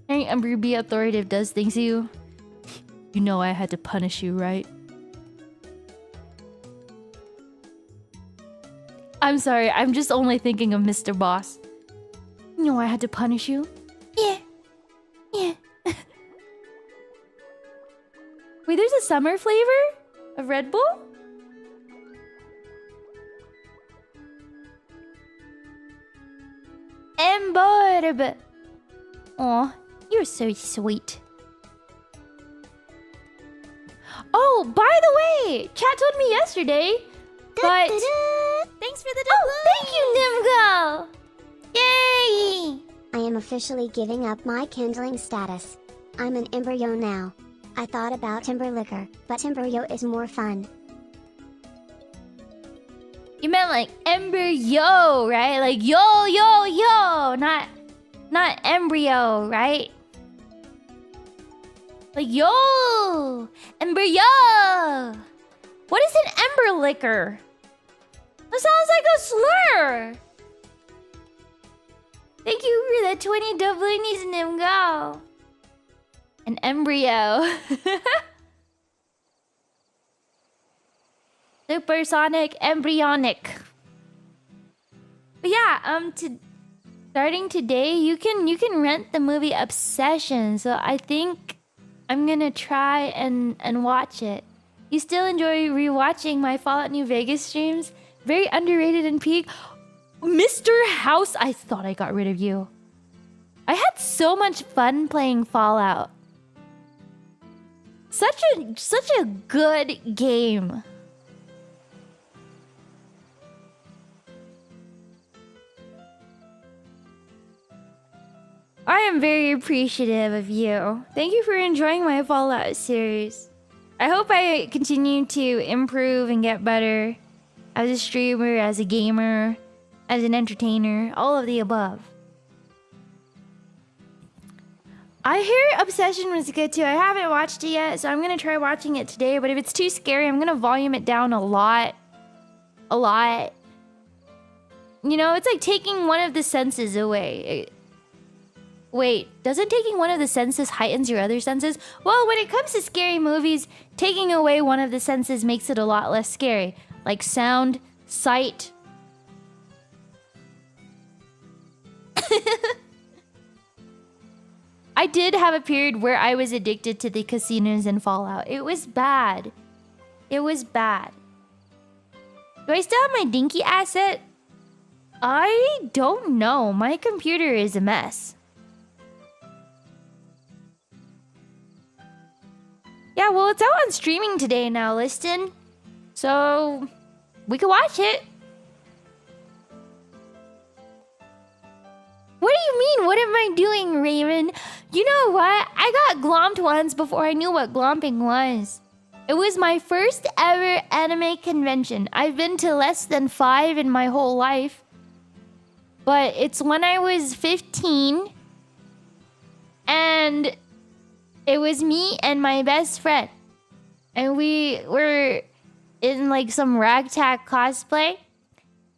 Hearing Ember be authoritative does things to you. You know I had to punish you, right? I'm sorry, I'm just only thinking of Mr. Boss. You know I had to punish you? Yeah. Yeah. Wait, there's a summer flavor of Red Bull? Ember! Aw, you're so sweet. Oh, by the way, chat told me yesterday, but...
Thanks for the
Oh, thank you, Nimgo! Yay!
I am officially giving up my kindling status. I'm an embryo now. I thought about timber liquor, but embryo is more fun.
You meant like Ember yo, right? Like yo, yo, yo, not embryo, right? Like yo, Ember yo. What is an ember liquor? That sounds like a slur. Thank you for the 20 doublinies, Nimgo. An embryo. Supersonic embryonic. But yeah, starting today, you can rent the movie Obsession. So I think I'm gonna try and watch it. You still enjoy rewatching my Fallout New Vegas streams? Very underrated and peak. Mr. House, I thought I got rid of you. I had so much fun playing Fallout. Such a good game. I am very appreciative of you. Thank you for enjoying my Fallout series. I hope I continue to improve and get better as a streamer, as a gamer, as an entertainer, all of the above. I hear Obsession was good too. I haven't watched it yet, so I'm gonna try watching it today. But if it's too scary, I'm gonna volume it down a lot. A lot. You know, it's like taking one of the senses away. Wait, doesn't taking one of the senses heightens your other senses? Well, when it comes to scary movies, taking away one of the senses makes it a lot less scary. Like sound, sight. I did have a period where I was addicted to the casinos in Fallout. It was bad. It was bad. Do I still have my dinky asset? I don't know. My computer is a mess. Yeah, well, it's out on streaming today now, Liston. So, we can watch it. What do you mean? What am I doing, Raven? You know what? I got glomped once before I knew what glomping was. It was my first ever anime convention. I've been to less than 5 in my whole life. But it's when I was 15. And it was me and my best friend. And we were in like some ragtag cosplay.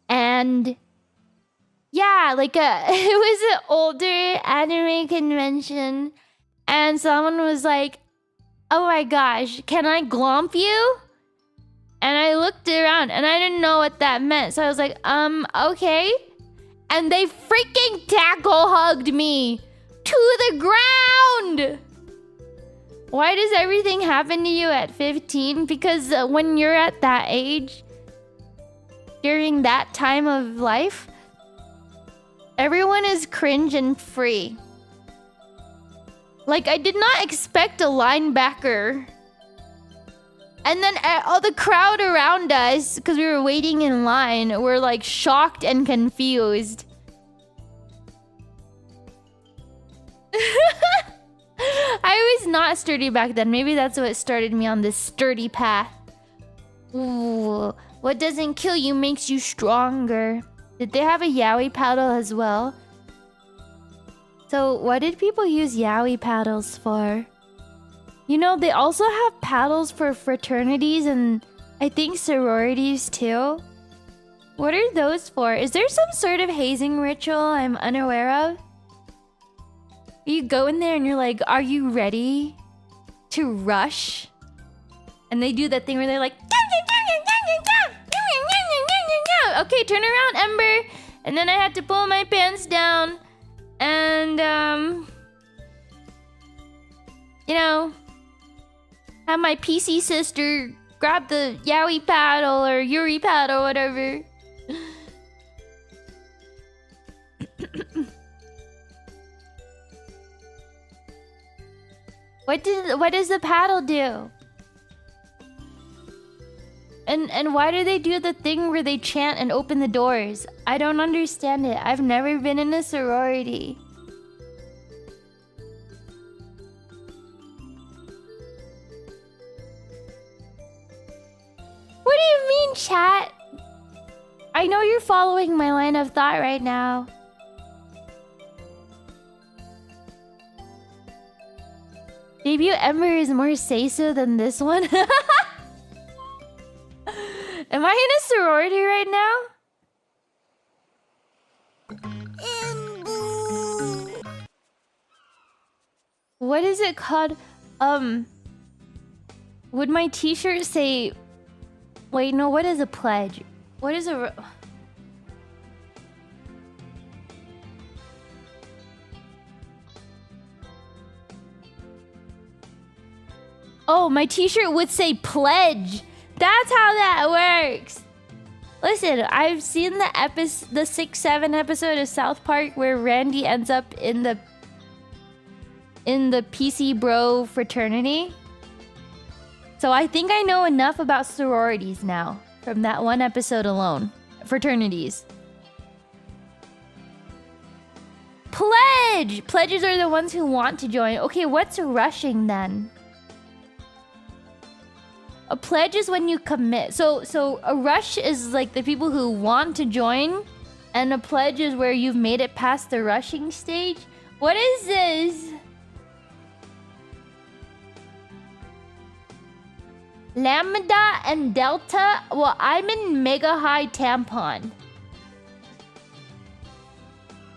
And yeah, like it was an older anime convention. And someone was like, oh my gosh, can I glomp you? And I looked around and I didn't know what that meant. So I was like, okay. And they freaking tackle hugged me to the ground. Why does everything happen to you at 15? Because when you're at that age, during that time of life, everyone is cringe and free. Like, I did not expect a linebacker. And then all the crowd around us, because we were waiting in line, were like shocked and confused. I was not sturdy back then. Maybe that's what started me on this sturdy path. Ooh, what doesn't kill you makes you stronger. Did they have a yaoi paddle as well? So what did people use yaoi paddles for? You know, they also have paddles for fraternities and I think sororities too. What are those for? Is there some sort of hazing ritual I'm unaware of? You go in there and you're like, are you ready to rush? And they do that thing where they're like, okay, turn around, Ember. And then I had to pull my pants down and, you know, have my PC sister grab the yaoi paddle or yuri paddle or whatever. What does the paddle do? And why do they do the thing where they chant and open the doors? I don't understand it. I've never been in a sorority. What do you mean, chat? I know you're following my line of thought right now. Debut Ember is more say-so than this one. Am I in a sorority right now? What is it called? Would my t-shirt say... Wait, no, what is a pledge? What is a... Oh, my t-shirt would say pledge. That's how that works. Listen, I've seen the 6-7 episode of South Park where Randy ends up in the PC bro fraternity. So I think I know enough about sororities now from that one episode alone. Fraternities. Pledge! Pledges are the ones who want to join. Okay, what's rushing then? A pledge is when you commit. So a rush is like the people who want to join, and a pledge is where you've made it past the rushing stage. What is this? Lambda and Delta? Well, I'm in Mega High Tampon.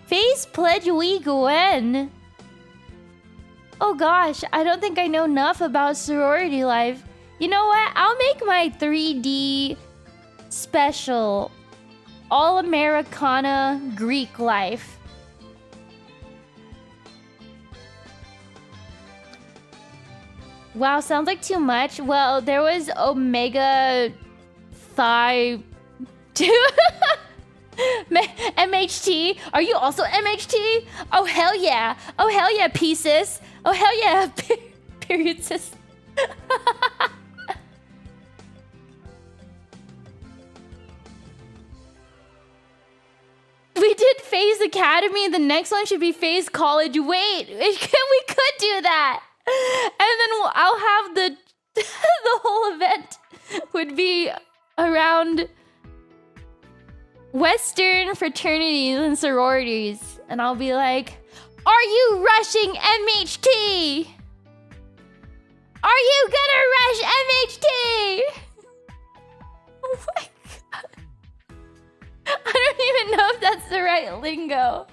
Phase Pledge Week when? Oh gosh, I don't think I know enough about sorority life. You know what? I'll make my 3D special all-Americana Greek life. Wow, sounds like too much. Well, there was Omega Thigh 2 MHT. Are you also MHT? Oh hell yeah. Oh hell yeah, pieces. Oh hell yeah, period sis. We did Phase Academy. The next one should be Phase College. Wait, we could do that. And then I'll have the the whole event would be around Western fraternities and sororities. And I'll be like, are you rushing MHT? Are you gonna rush MHT? Oh my god. I don't even know if that's the right lingo.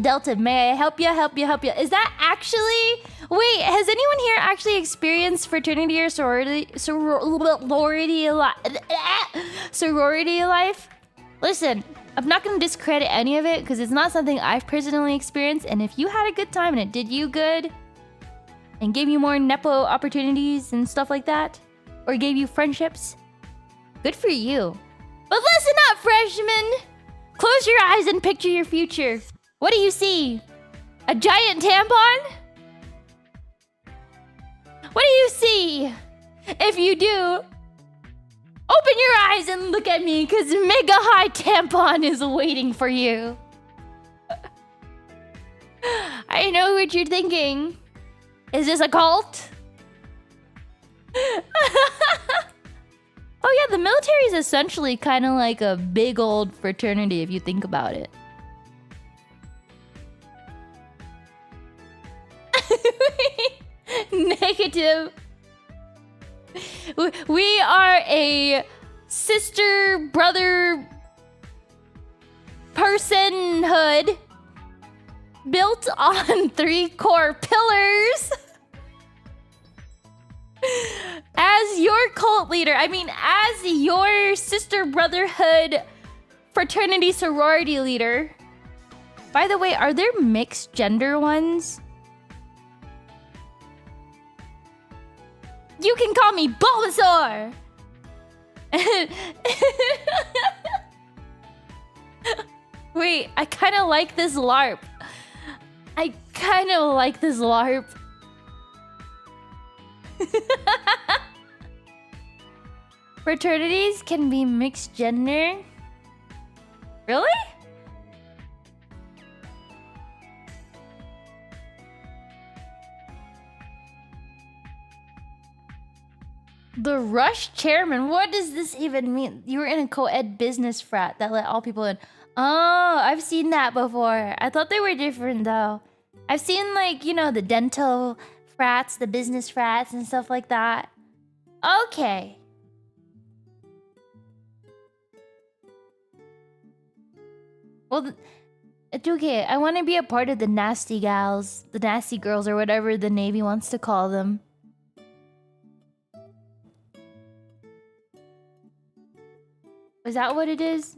Delta, may I help you? Is that actually... Wait, has anyone here actually experienced fraternity or sorority life? Listen, I'm not going to discredit any of it because it's not something I've personally experienced. And if you had a good time and it did you good and gave you more Nepo opportunities and stuff like that, or gave you friendships, good for you. But listen up, freshmen! Close your eyes and picture your future. What do you see? A giant tampon? What do you see? If you do, open your eyes and look at me, because Mega High Tampon is waiting for you. I know what you're thinking. Is this a cult? Oh yeah, the military is essentially kind of like a big old fraternity if you think about it. Negative. We are a sister brother personhood built on 3 core pillars. As your cult leader, I mean, as your sister brotherhood fraternity sorority leader. By the way, are there mixed gender ones? You can call me Bulbasaur! Wait, I kind of like this LARP. I kind of like this LARP. Fraternities can be mixed gender? Really? The Rush chairman? What does this even mean? You were in a co-ed business frat that let all people in. Oh, I've seen that before. I thought they were different though. I've seen like, you know, the dental frats, the business frats and stuff like that. Okay. Well, it's okay. I want to be a part of the nasty gals, the nasty girls, or whatever the Navy wants to call them. Is that what it is?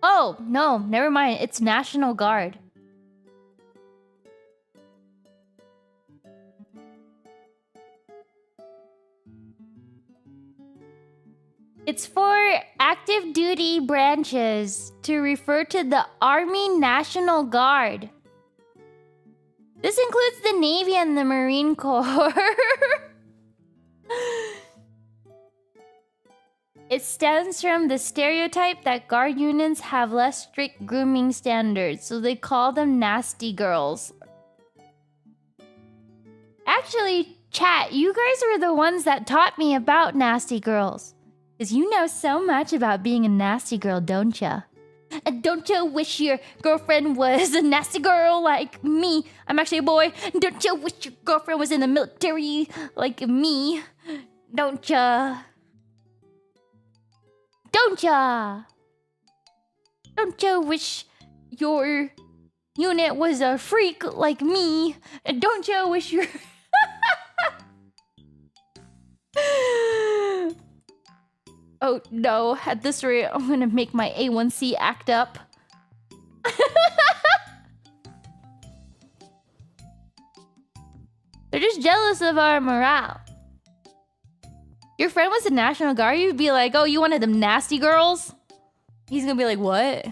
Oh, no, never mind. It's National Guard. It's for active duty branches to refer to the Army National Guard. This includes the Navy and the Marine Corps. It stems from the stereotype that guard units have less strict grooming standards, so they call them nasty girls. Actually, chat, you guys were the ones that taught me about nasty girls. Because you know so much about being a nasty girl, don't ya? Don't you wish your girlfriend was a nasty girl like me? I'm actually a boy. Don't you wish your girlfriend was in the military like me? Don't ya? Don't ya? Don't you wish your unit was a freak like me? Don't you wish your... Oh no, at this rate, I'm gonna make my A1C act up. They're just jealous of our morale. Your friend was a National Guard, you'd be like, oh, you wanted them nasty girls? He's gonna be like, what?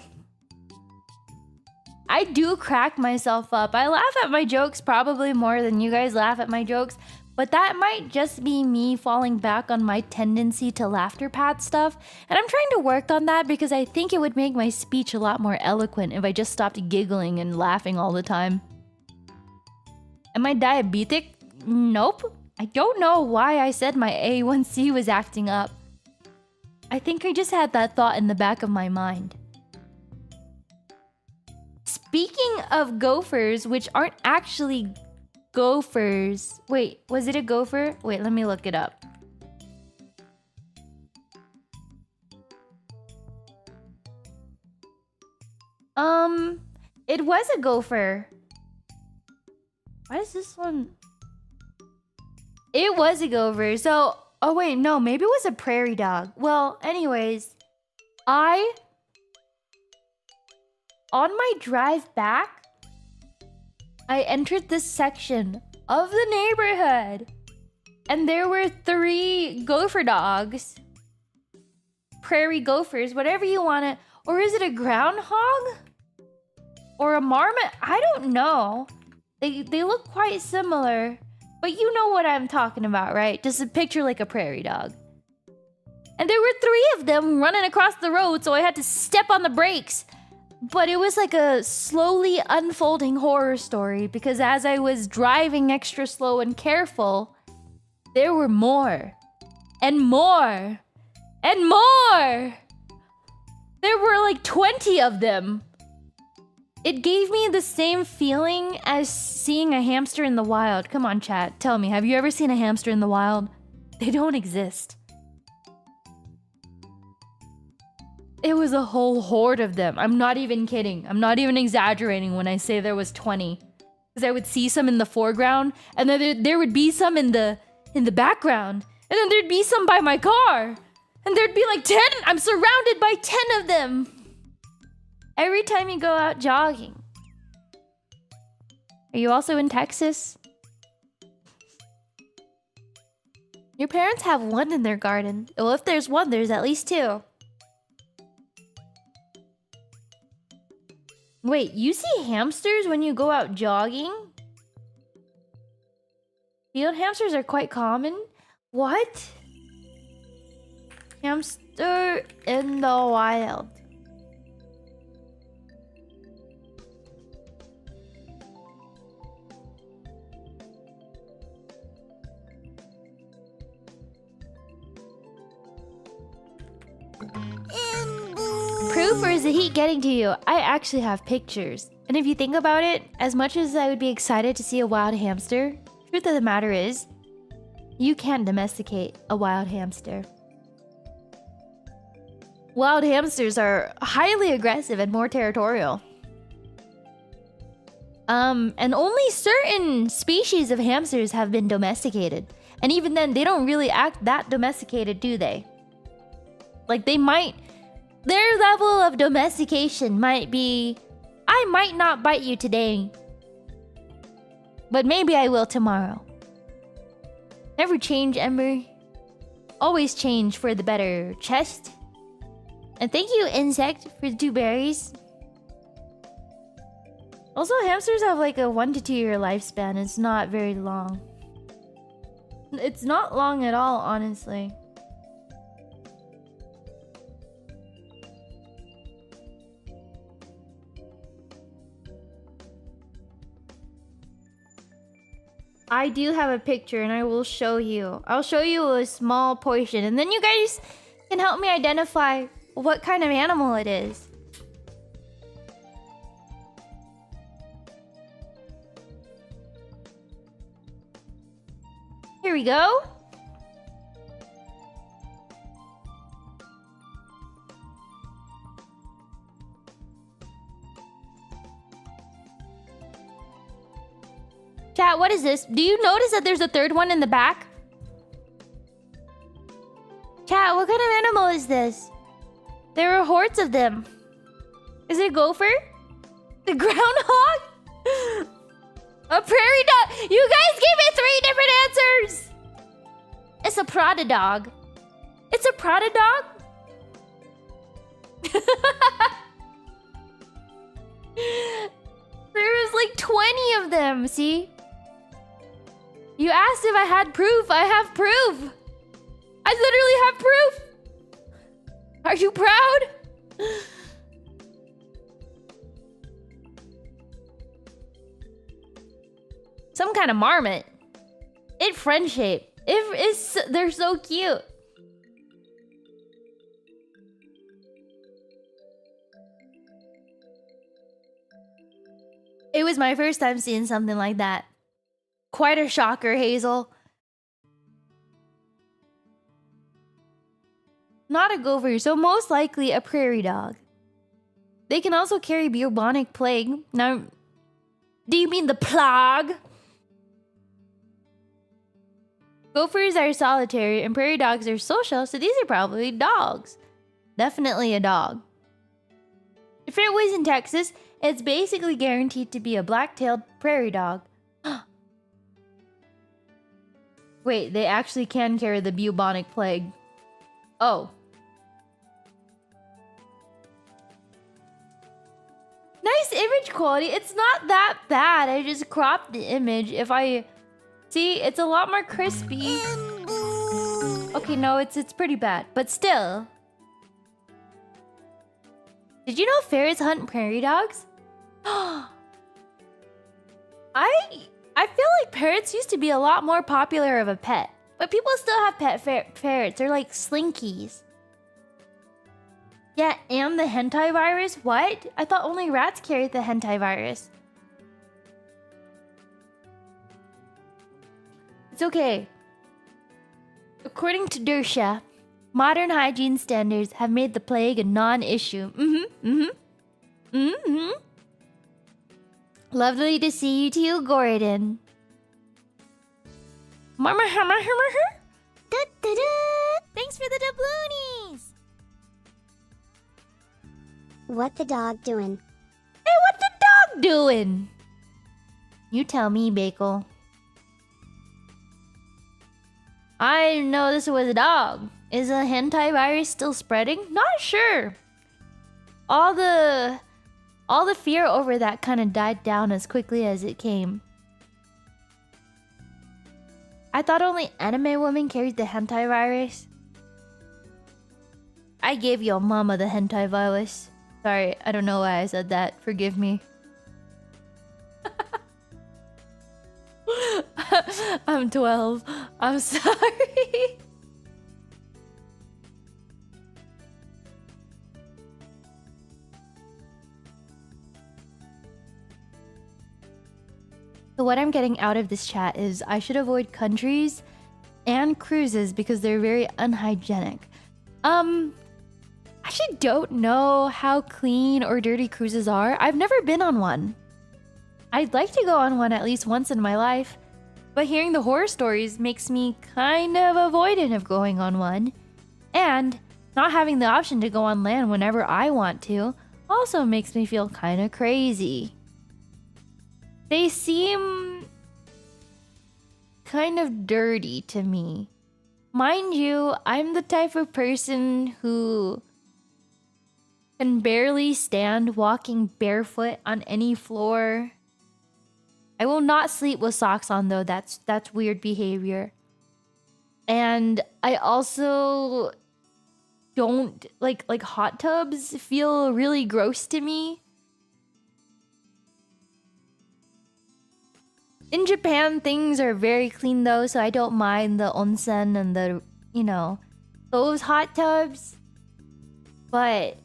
I do crack myself up. I laugh at my jokes probably more than you guys laugh at my jokes. But that might just be me falling back on my tendency to laughter pad stuff. And I'm trying to work on that because I think it would make my speech a lot more eloquent if I just stopped giggling and laughing all the time. Am I diabetic? Nope. I don't know why I said my A1C was acting up. I think I just had that thought in the back of my mind. Speaking of gophers, which aren't actually gophers. Wait, was it a gopher? Wait, let me look it up. It was a gopher. Why is this one? It was a gopher. So, oh wait, no, maybe it was a prairie dog. Well, anyways, on my drive back, I entered this section of the neighborhood and there were 3 gopher dogs. Prairie gophers, whatever you want to... Or is it a groundhog? Or a marmot? I don't know. They look quite similar. But you know what I'm talking about, right? Just a picture like a prairie dog. And there were 3 of them running across the road, so I had to step on the brakes. But it was like a slowly unfolding horror story because as I was driving extra slow and careful, there were more and more and more. There were like 20 of them. It gave me the same feeling as seeing a hamster in the wild. Come on, chat. Tell me, have you ever seen a hamster in the wild? They don't exist. It was a whole horde of them. I'm not even kidding. I'm not even exaggerating when I say there was 20. Because I would see some in the foreground, and then there would be some in the background, and then there'd be some by my car, and there'd be like 10. I'm surrounded by 10 of them. Every time you go out jogging. Are you also in Texas? Your parents have one in their garden. Well, if there's one, there's at least two. Wait, you see hamsters when you go out jogging? Field hamsters are quite common. What? Hamster in the wild. Proof, or is the heat getting to you? I actually have pictures. And if you think about it, as much as I would be excited to see a wild hamster, truth of the matter is, you can't domesticate a wild hamster. Wild hamsters are highly aggressive and more territorial. And only certain species of hamsters have been domesticated. And even then, they don't really act that domesticated, do they? Like, they might... Their level of domestication might be, I might not bite you today, but maybe I will tomorrow. Never change, Ember. Always change for the better. Chest. And thank you, Insect, for the 2 berries. Also, hamsters have like a 1 to 2 year lifespan. It's not very long. It's not long at all, honestly. I do have a picture and I will show you. I'll show you a small portion and then you guys can help me identify what kind of animal it is. Here we go. Chat, what is this? Do you notice that there's a third one in the back? Chat, what kind of animal is this? There are hordes of them. Is it a gopher? The groundhog? A prairie dog? You guys gave me 3 different answers! It's a Prada dog. It's a Prada dog? There was like 20 of them, see? You asked if I had proof. I have proof. I literally have proof. Are you proud? Some kind of marmot. It friend shape. They're so cute. It was my first time seeing something like that. Quite a shocker, Hazel. Not a gopher, so most likely a prairie dog. They can also carry bubonic plague. Now, do you mean the plague? Gophers are solitary and prairie dogs are social, so these are probably dogs. Definitely a dog. If it was in Texas, it's basically guaranteed to be a black-tailed prairie dog. Wait, they actually can carry the bubonic plague. Oh. Nice image quality. It's not that bad. I just cropped the image. If I... See, it's a lot more crispy. Okay, no, it's pretty bad. But still. Did you know ferrets hunt prairie dogs? I feel like parrots used to be a lot more popular of a pet. But people still have pet ferrets. They're like slinkies. Yeah, and the hentai virus? What? I thought only rats carried the hentai virus. It's okay. According to Dersha, modern hygiene standards have made the plague a non-issue. Lovely to see you too, Gordon.
Thanks for the doubloonies!
What the dog doing?
Hey, what the dog doing? You tell me, Bagel. I didn't know this was a dog. Is a hentai virus still spreading? Not sure. All the fear over that kind of died down as quickly as it came. I thought only anime women carried the hentai virus. I gave your mama the hentai virus. Sorry, I don't know why I said that. Forgive me. I'm 12. I'm sorry. So what I'm getting out of this chat is I should avoid countries and cruises because they're very unhygienic. I actually don't know how clean or dirty cruises are. I've never been on one. I'd like to go on one at least once in my life, but hearing the horror stories makes me kind of avoidant of going on one. And not having the option to go on land whenever I want to also makes me feel kind of crazy. They seem kind of dirty to me. Mind you, I'm the type of person who can barely stand walking barefoot on any floor. I will not sleep with socks on though. That's weird behavior. And I also don't like hot tubs feel really gross to me. In Japan, things are very clean though, so I don't mind the onsen and the, those hot tubs. But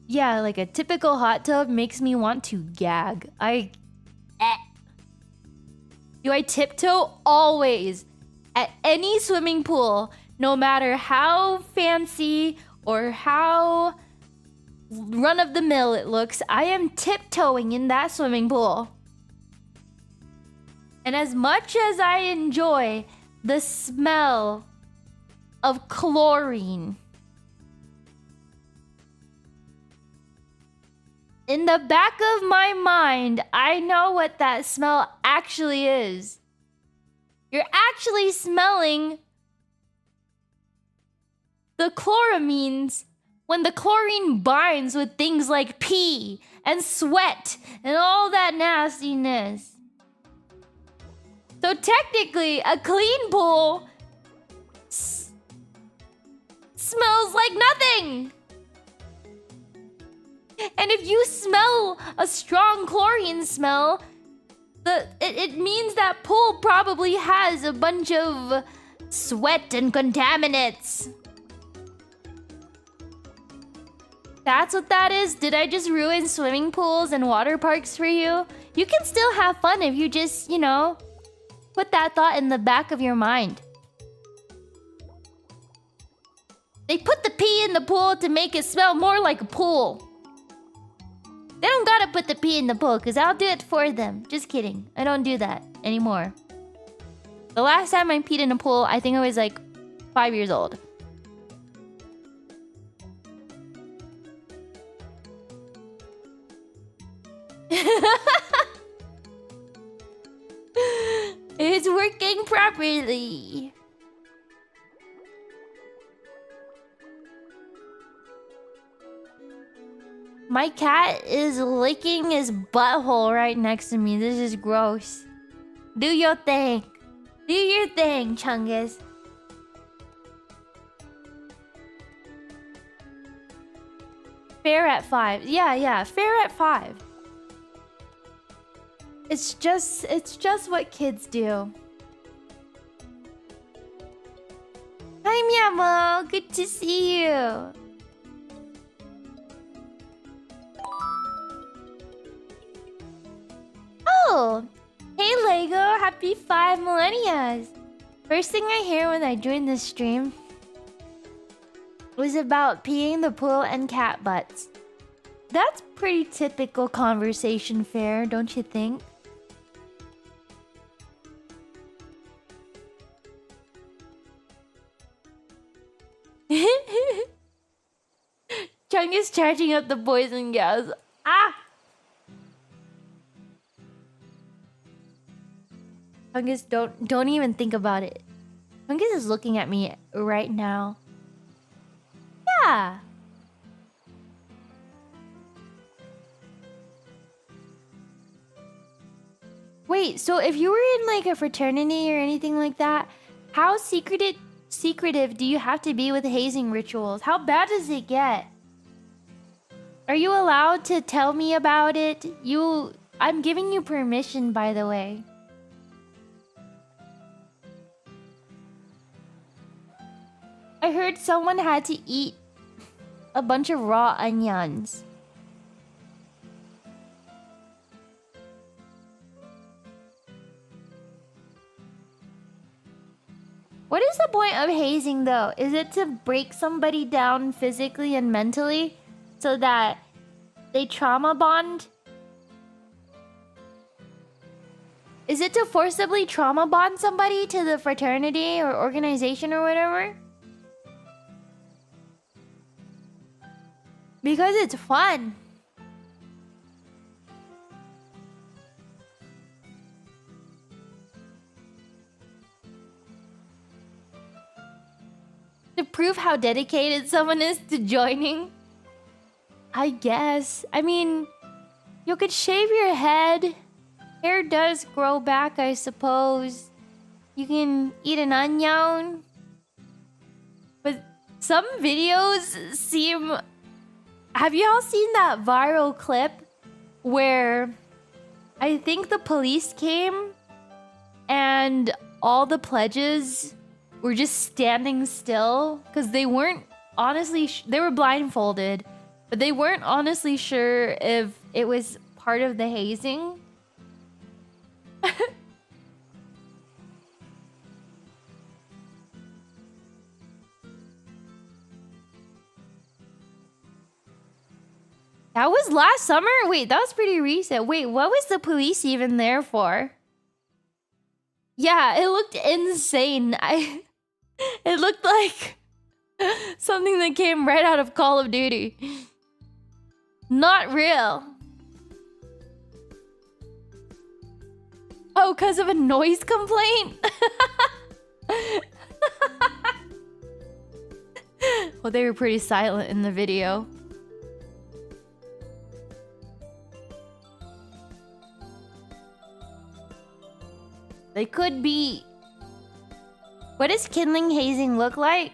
yeah, like a typical hot tub makes me want to gag. Do I tiptoe? Always. At any swimming pool, no matter how fancy or how run-of-the-mill it looks, I am tiptoeing in that swimming pool. And as much as I enjoy the smell of chlorine, in the back of my mind, I know what that smell actually is. You're actually smelling the chloramines when the chlorine binds with things like pee and sweat and all that nastiness. So technically, a clean pool smells like nothing. And if you smell a strong chlorine smell, it means that pool probably has a bunch of sweat and contaminants. That's what that is? Did I just ruin swimming pools and water parks for you? You can still have fun if you just, put that thought in the back of your mind. They put the pee in the pool to make it smell more like a pool. They don't gotta put the pee in the pool, because I'll do it for them. Just kidding. I don't do that anymore. The last time I peed in a pool, I think I was like 5 years old. It's working properly. My cat is licking his butthole right next to me. This is gross. Do your thing. Do your thing, Chungus. Fair at 5. Yeah, fair at 5. It's just what kids do. Hi, Miamo. Good to see you. Oh, hey Lego. Happy 5 millennias. First thing I hear when I join this stream was about peeing the pool and cat butts. That's pretty typical conversation fare, don't you think? Chung is charging up the boys and gals. Ah! Chungus, don't even think about it. Chungus is looking at me right now. Yeah. Wait, so if you were in like a fraternity or anything like that, how secretive do you have to be with hazing rituals? How bad does it get? Are you allowed to tell me about it? I'm giving you permission, by the way. I heard someone had to eat a bunch of raw onions. What is the point of hazing though? Is it to break somebody down physically and mentally so that they trauma bond? Is it to forcibly trauma bond somebody to the fraternity or organization or whatever? Because it's fun. To prove how dedicated someone is to joining? I guess. I mean, you could shave your head. Hair does grow back, I suppose. You can eat an onion. But some videos seem... Have you all seen that viral clip where I think the police came and all the pledges were just standing still because they weren't honestly they were blindfolded, but they weren't honestly sure if it was part of the hazing. That was last summer? Wait, that was pretty recent. Wait, what was the police even there for? Yeah, it looked insane. It looked like something that came right out of Call of Duty. Not real. Oh, because of a noise complaint? Well, they were pretty silent in the video. They could be. What does kindling hazing look like?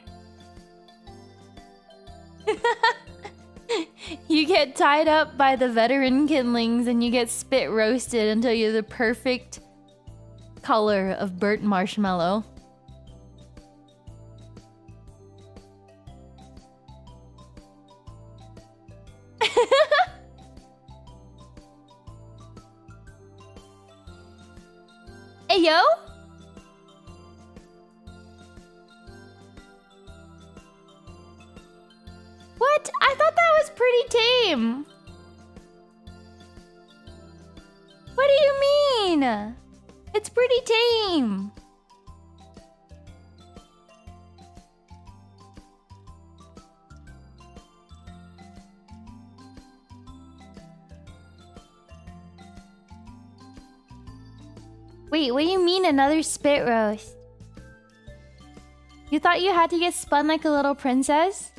You get tied up by the veteran kindlings and you get spit roasted until you're the perfect color of burnt marshmallow. Hey, yo? What? I thought that was pretty tame. What do you mean? It's pretty tame. Wait, what do you mean another spit roast? You thought you had to get spun like a little princess?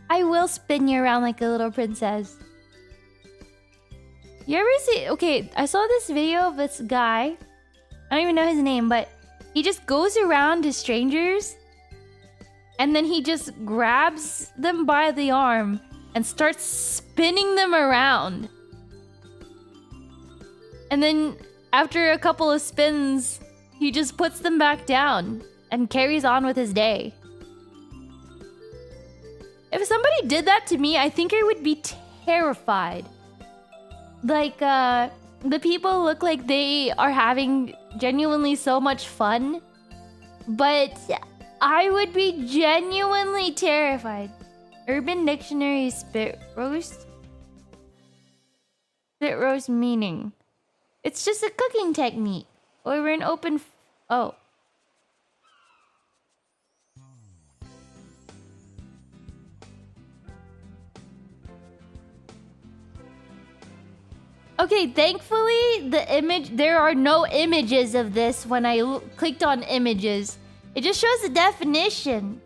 I will spin you around like a little princess. You ever see... Okay, I saw this video of this guy. I don't even know his name, but he just goes around to strangers and then he just grabs them by the arm and starts spinning them around. And then after a couple of spins, he just puts them back down and carries on with his day. If somebody did that to me, I think I would be terrified. Like, the people look like they are having genuinely so much fun, but I would be genuinely terrified. Urban Dictionary spit roast? Spit roast meaning. It's just a cooking technique over an open... Oh. Okay, thankfully, there are no images of this when I clicked on images. It just shows the definition.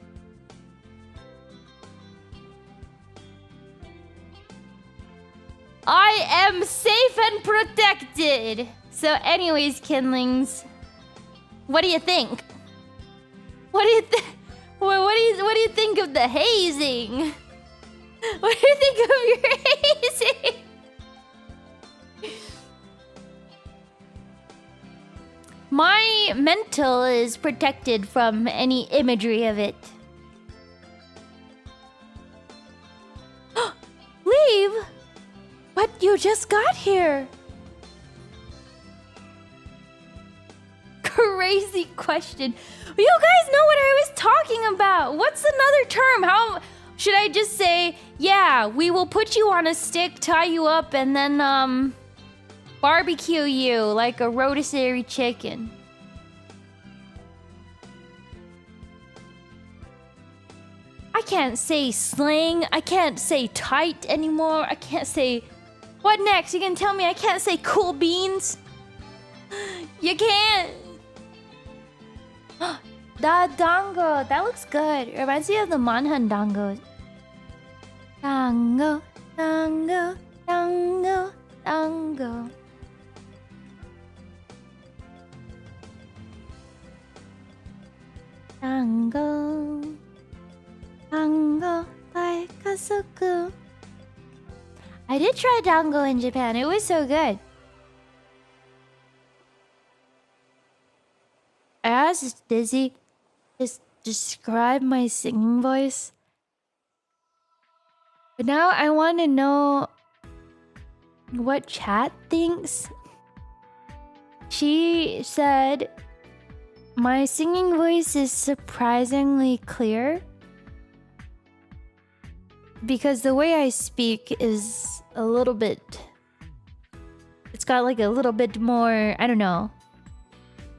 I am safe and protected. So anyways, Kindlings, what do you think? What do you think of the hazing? What do you think of your hazing? My mental is protected from any imagery of it. Leave? But you just got here. Crazy question. You guys know what I was talking about. What's another term? How should I just say, yeah, we will put you on a stick, tie you up, and then barbecue you like a rotisserie chicken? I can't say sling. I can't say tight anymore. I can't say... What next? You can tell me I can't say cool beans? You can't. Da dango. That looks good. It reminds me of the Manhan dangos. Dango, dango, dango, dango. Dango, dango, daikazoku. I did try dango in Japan. It was so good. I asked Dizzy to describe my singing voice. But now I want to know what chat thinks. She said my singing voice is surprisingly clear. Because the way I speak is a little bit... It's got like a little bit more, I don't know,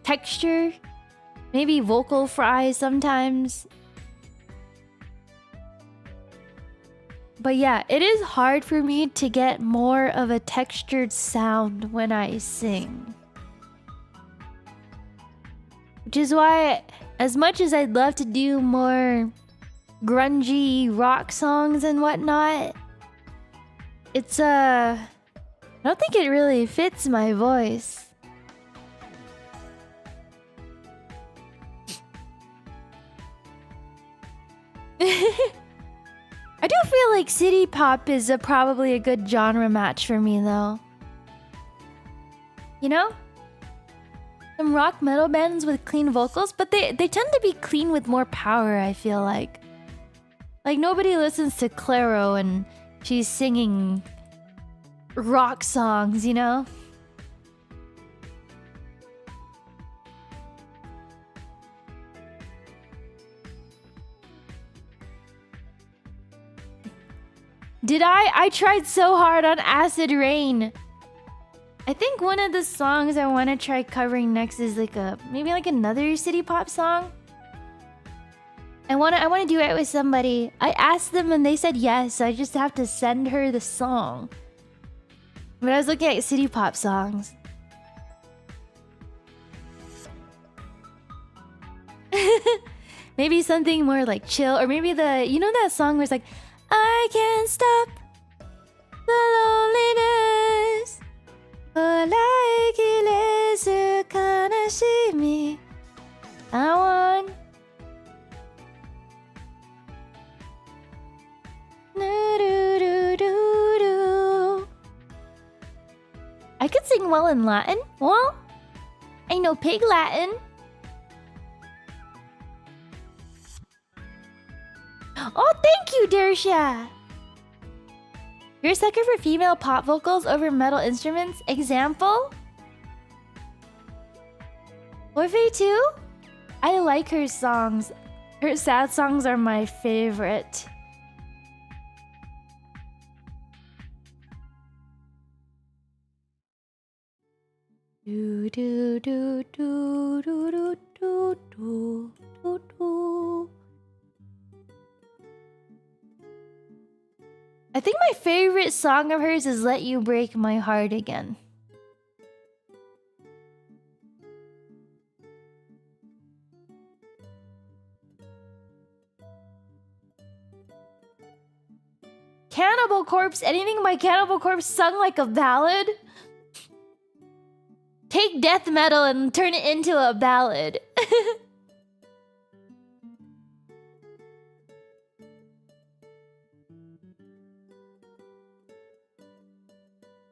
texture. Maybe vocal fries sometimes. But yeah, it is hard for me to get more of a textured sound when I sing. Which is why, as much as I'd love to do more grungy rock songs and whatnot, it's I don't think it really fits my voice. I do feel like city pop is probably a good genre match for me though. You know? Some rock metal bands with clean vocals, but they tend to be clean with more power, I feel like. Like, nobody listens to Clairo and she's singing rock songs, you know? Did I? I tried so hard on Acid Rain. I think one of the songs I want to try covering next is like maybe like another city pop song. I want to do it with somebody. I asked them and they said yes, so I just have to send her the song. But I was looking at city pop songs. Maybe something more like chill, or maybe you know that song where it's like, I can't stop the loneliness, but I kanashimi. I want doing well in Latin? Well, I know pig Latin. Oh, thank you, Dersha. You're a sucker for female pop vocals over metal instruments? Example? Orphe too? I like her songs. Her sad songs are my favorite. Do do do do do do do do do do. I think my favorite song of hers is Let You Break My Heart Again. Cannibal Corpse, anything by Cannibal Corpse sung like a ballad? Take death metal and turn it into a ballad.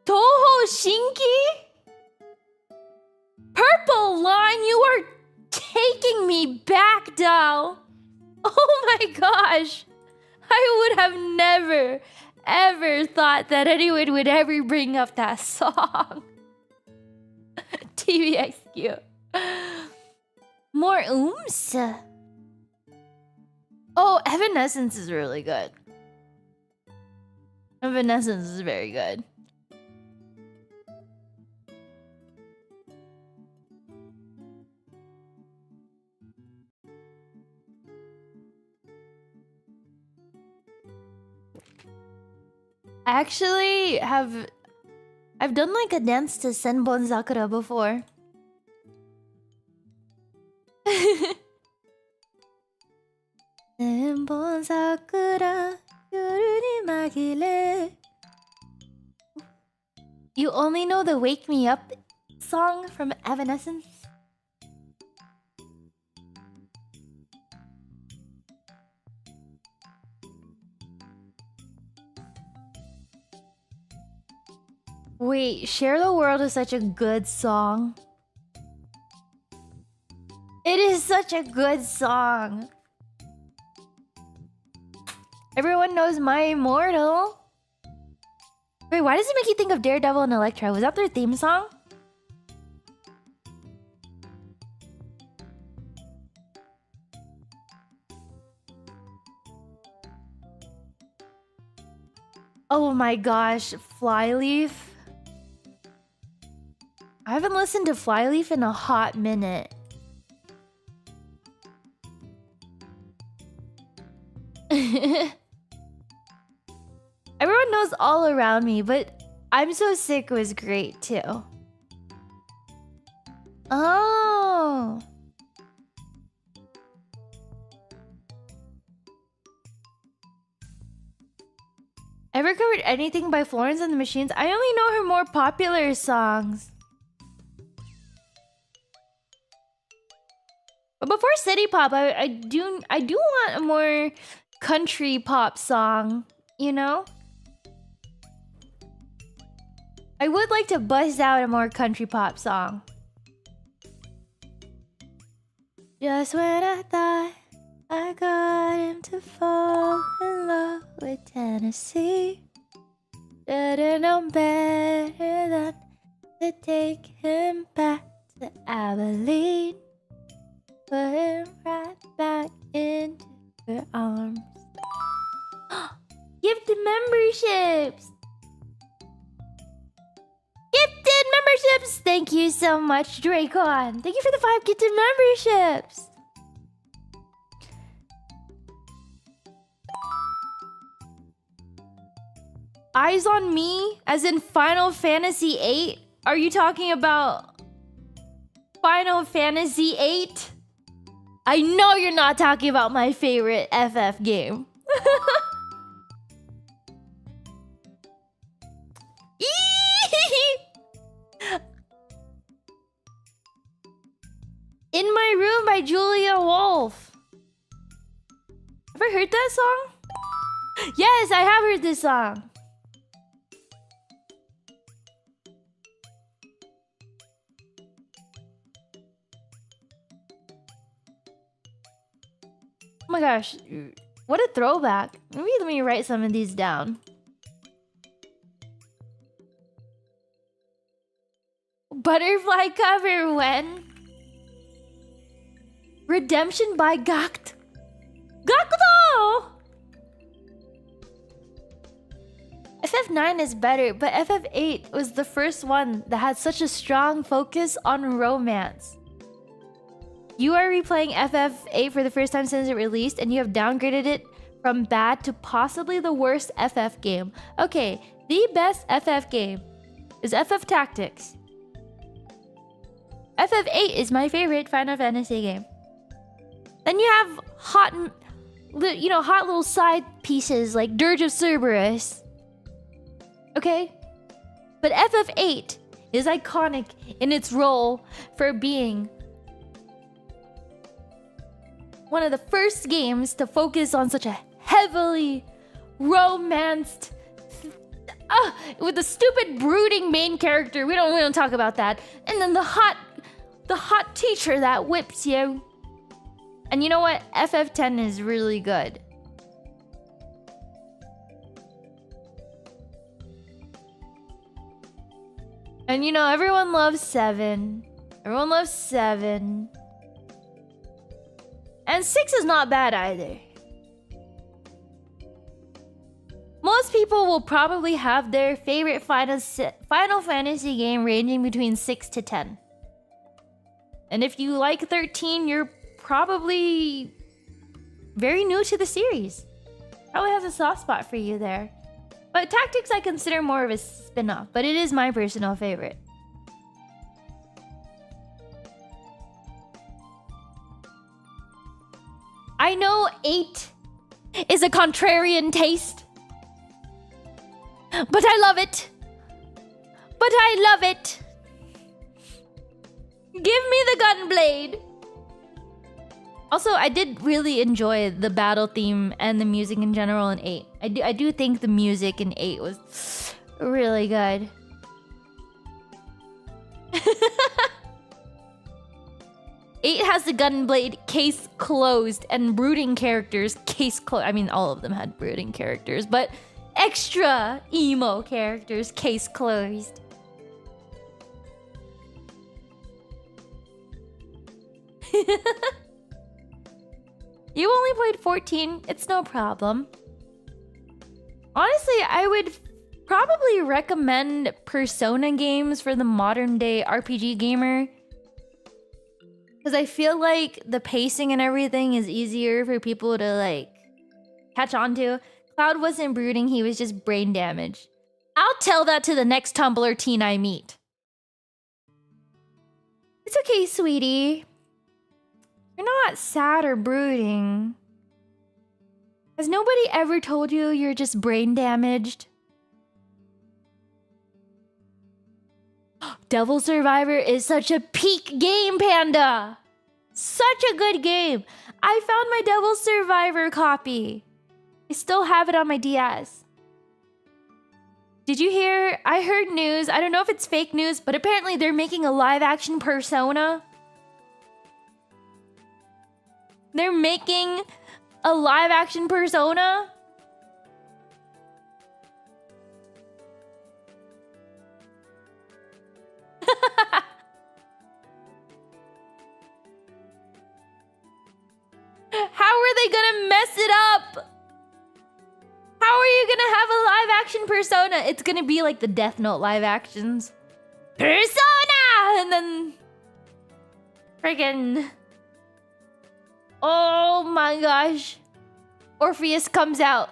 Toho Shinki? Purple Line, you are taking me back, doll. Oh my gosh. I would have never, ever thought that anyone would ever bring up that song. TVXQ. More ooms. Oh, Evanescence is really good. Evanescence is very good. I've done like a dance to Senbon Sakura before. Senbon Sakura, yoru ni magire. You only know the Wake Me Up song from Evanescence? Wait, Share the World is such a good song. It is such a good song. Everyone knows My Immortal. Wait, why does it make you think of Daredevil and Elektra? Was that their theme song? Oh my gosh, Flyleaf. I haven't listened to Flyleaf in a hot minute. Everyone knows All Around Me, but I'm So Sick was great too. Oh. Ever covered anything by Florence and the Machines? I only know her more popular songs. But before city pop, I do want a more country pop song, you know? I would like to buzz out a more country pop song. Just when I thought I got him to fall in love with Tennessee, didn't know better than to take him back to Abilene. Put him right back into her arms. Gifted memberships! Gifted memberships! Thank you so much, Dracon. Thank you for the 5 gifted memberships. Eyes on Me, as in Final Fantasy VIII? Are you talking about Final Fantasy VIII? I know you're not talking about my favorite FF game. In My Room by Julia Wolf. Ever heard that song? Yes, I have heard this song. Oh my gosh, what a throwback. Maybe let me write some of these down. Butterfly cover when? Redemption by Gakt. Gakto! FF9 is better, but FF8 was the first one that had such a strong focus on romance. You are replaying FF8 for the first time since it released, and you have downgraded it from bad to possibly the worst FF game. Okay, the best FF game is FF Tactics. FF8 is my favorite Final Fantasy game. Then you have hot little side pieces like Dirge of Cerberus. Okay? But FF8 is iconic in its role for being one of the first games to focus on such a heavily romanced with the stupid brooding main character. We don't talk about that. And then the hot teacher that whips you. And you know what? FF10 is really good. And you know, everyone loves 7. Everyone loves 7. And 6 is not bad either. Most people will probably have their favorite Final Fantasy game ranging between 6 to 10. And if you like 13, you're probably very new to the series. Probably has a soft spot for you there. But Tactics I consider more of a spin-off, but it is my personal favorite. I know 8 is a contrarian taste, but I love it. But I love it. Give me the gunblade. Also, I did really enjoy the battle theme and the music in general in 8. I do think the music in 8 was really good. 8 has the gunblade case closed and brooding characters case closed. I mean, all of them had brooding characters, but extra emo characters case closed. You only played 14, it's no problem. Honestly, I would probably recommend Persona games for the modern day RPG gamer. Because I feel like the pacing and everything is easier for people to like catch on to. Cloud wasn't brooding, he was just brain damaged. I'll tell that to the next Tumblr teen I meet. It's okay, sweetie. You're not sad or brooding. Has nobody ever told you you're just brain damaged? Devil Survivor is such a peak game, Panda! Such a good game! I found my Devil Survivor copy. I still have it on my DS. Did you hear? I heard news. I don't know if it's fake news, but apparently they're making a live-action Persona. They're making a live-action Persona? How are they gonna mess it up? How are you gonna have a live-action Persona? It's gonna be like the Death Note live-actions. Persona! And then... friggin'... oh my gosh. Orpheus comes out.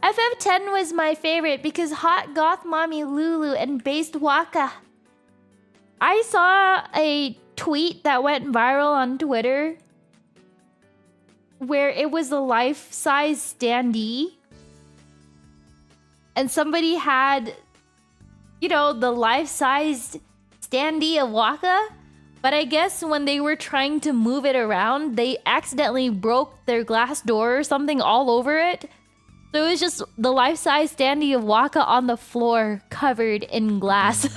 FF10 was my favorite because hot goth mommy Lulu and based Waka. I saw a tweet that went viral on Twitter where it was a life-size standee. And somebody had, you know, the life-sized standee of Waka. But I guess when they were trying to move it around, they accidentally broke their glass door or something all over it. So it was just the life-size standee of Waka on the floor, covered in glass.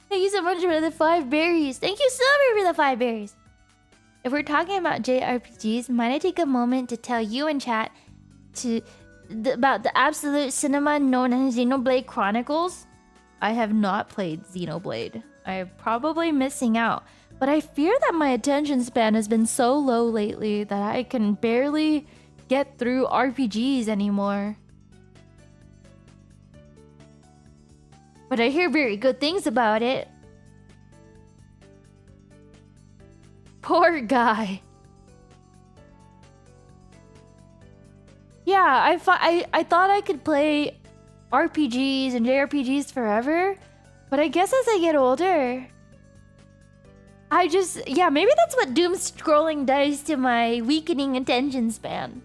Thank you so much for the 5 berries. Thank you, Silver, for the 5 berries. If we're talking about JRPGs, might I take a moment to tell you in chat about the absolute cinema known as Xenoblade Chronicles? I have not played Xenoblade. I'm probably missing out. But I fear that my attention span has been so low lately that I can barely get through RPGs anymore. But I hear very good things about it. Poor guy. Yeah, I thought I could play RPGs and JRPGs forever, but I guess as I get older, yeah, maybe that's what doom scrolling does to my weakening attention span.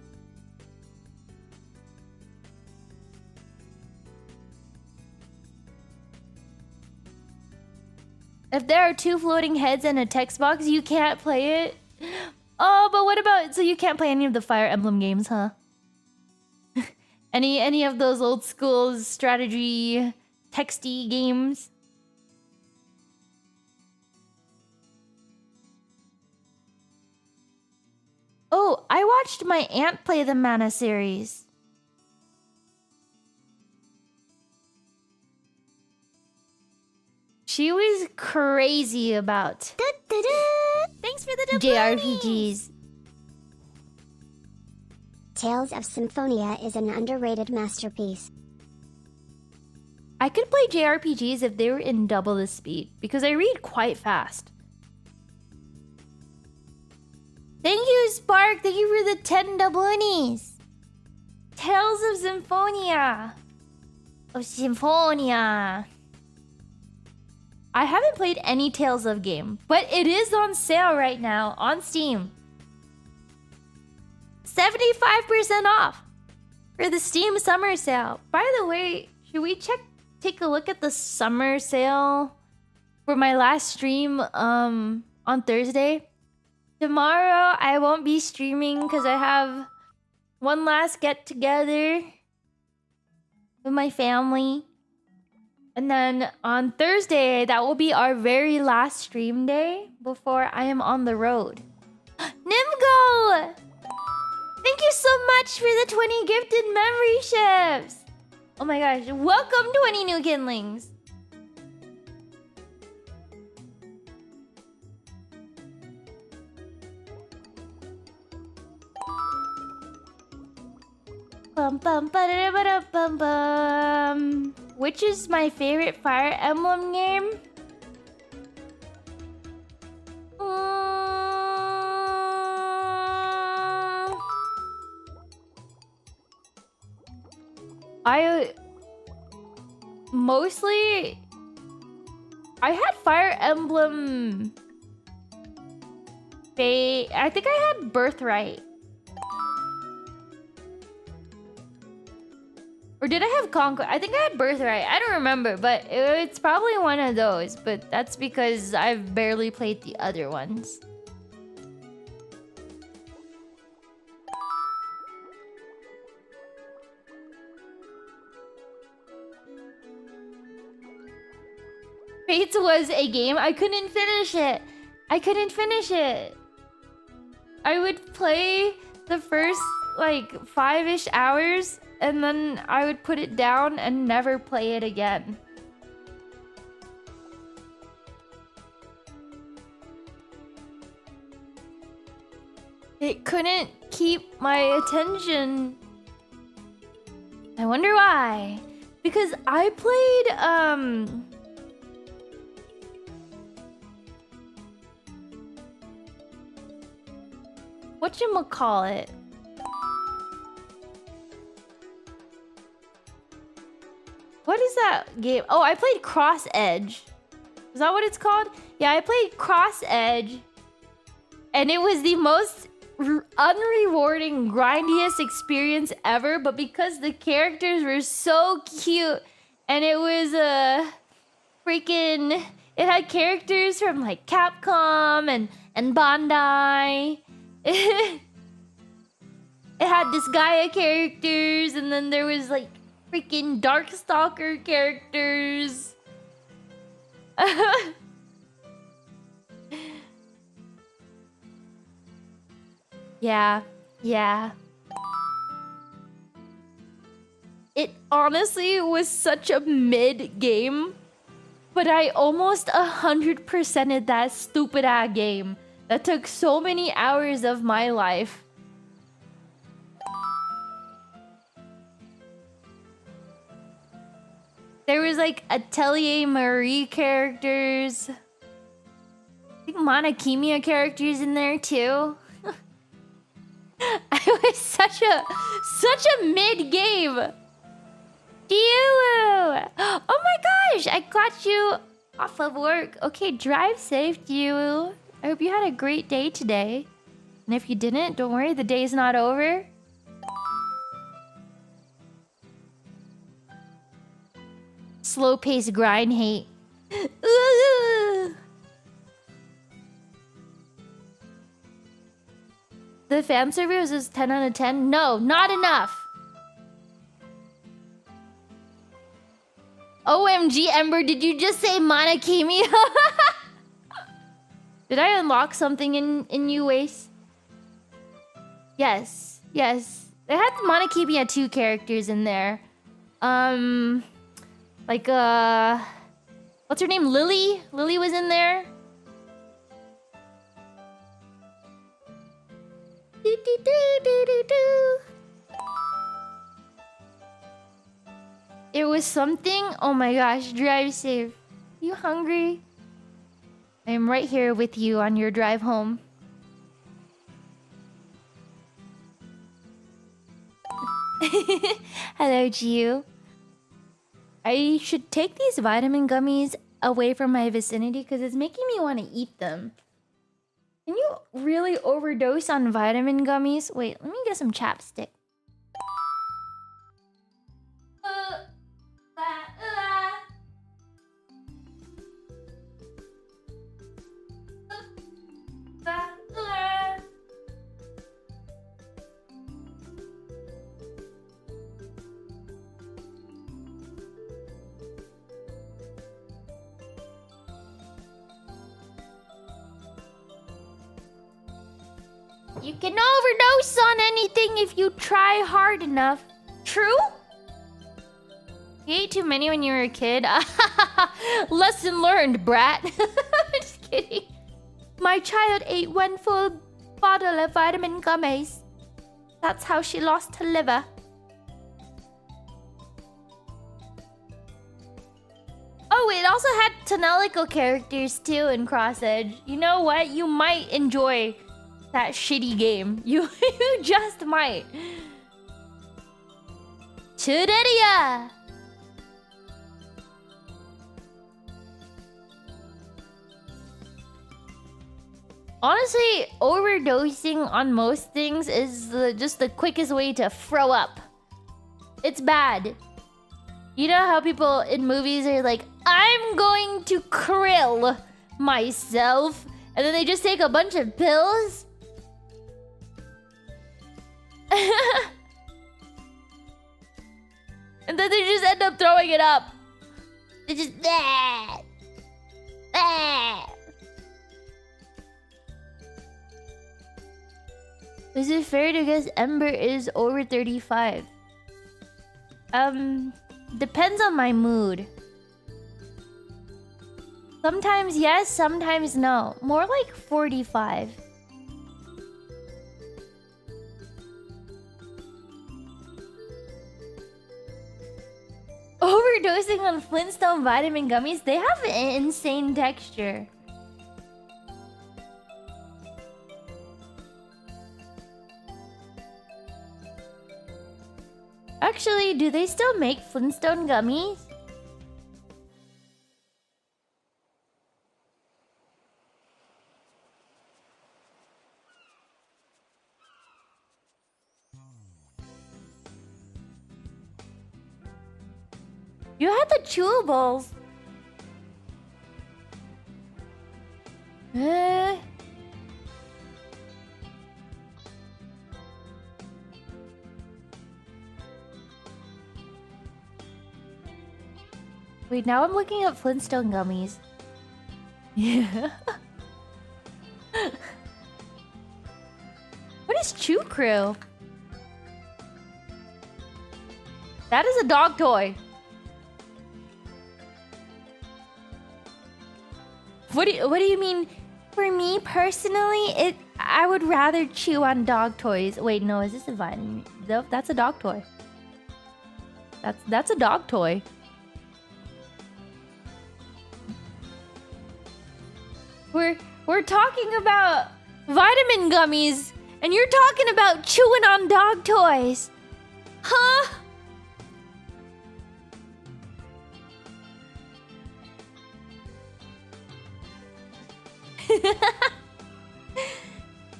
If there are 2 floating heads and a text box, you can't play it? Oh, but what about... So you can't play any of the Fire Emblem games, huh? Any of those old school strategy texty games? Oh, I watched my aunt play the Mana series. She was crazy about
Thanks for the
JRPGs.
Tales of Symphonia is an underrated masterpiece.
I could play JRPGs if they were in double the speed, because I read quite fast. Thank you, Spark! Thank you for the 10 doubloonies! Tales of Symphonia! Of Symphonia! I haven't played any Tales of game, but it is on sale right now on Steam. 75% off for the Steam summer sale. By the way, should we take a look at the summer sale for my last stream on Thursday? Tomorrow I won't be streaming because I have one last get together with my family. And then on Thursday, that will be our very last stream day before I am on the road. Nimgo! Thank you so much for the 20 gifted memberships! Oh my gosh, welcome 20 new kindlings! Bum bum ba da bum bum. Which is my favorite Fire Emblem game? I had Fire Emblem. I think I had Birthright. Or did I have Conquest? I think I had Birthright. I don't remember, but it's probably one of those. But that's because I've barely played the other ones. Fates was a game. I couldn't finish it. I would play the first like 5-ish hours and then I would put it down and never play it again. It couldn't keep my attention. I wonder why. Because I played whatchamacallit? What is that game? Oh, I played Cross Edge. Is that what it's called? Yeah, I played Cross Edge. And it was the most unrewarding, grindiest experience ever. But because the characters were so cute and it was freaking... It had characters from like Capcom and Bandai. It had Disgaea characters and then there was like freaking Darkstalker characters. Yeah, yeah. It honestly was such a mid game, but I almost 100%ed that stupid ass game that took so many hours of my life. There was like Atelier Marie characters. I think Monokemia characters in there too. I was such a mid game. Diu! Oh my gosh, I got you off of work. Okay, drive safe, Diu. I hope you had a great day today. And if you didn't, don't worry, the day's not over. Slow pace grind hate. The fan service is 10 out of 10. No, not enough. OMG, Ember, did you just say Monokemia? Did I unlock something in you, Waste? Yes, yes. They had Monokemia 2 characters in there. Like, what's her name? Lily? Lily was in there. It was something. Oh my gosh, drive safe. You hungry? I am right here with you on your drive home. Hello, Gio. I should take these vitamin gummies away from my vicinity because it's making me want to eat them. Can you really overdose on vitamin gummies? Wait, let me get some chapstick. You can overdose on anything if you try hard enough. True? You ate too many when you were a kid? Lesson learned, brat. Just kidding. My child ate 1 full bottle of vitamin gummies. That's how she lost her liver. Oh, it also had Tonelico characters too in Cross Edge. You know what? You might enjoy that shitty game. You just might. Chuderia! Honestly, overdosing on most things is just the quickest way to throw up. It's bad. You know how people in movies are like, I'm going to krill myself, and then they just take a bunch of pills? And then they just end up throwing it up. They just Is it fair to guess Ember is over 35? Depends on my mood. Sometimes yes, sometimes no. More like 45. Overdosing on Flintstone vitamin gummies, they have an insane texture. Actually, do they still make Flintstone gummies? You had the chewables. Wait, now I'm looking at Flintstone gummies. Yeah. What is Chew Crew? That is a dog toy. What do you mean? For me personally, I would rather chew on dog toys. Wait, no, is this a vitamin? No, that's a dog toy. That's a dog toy. We're talking about vitamin gummies, and you're talking about chewing on dog toys. Huh?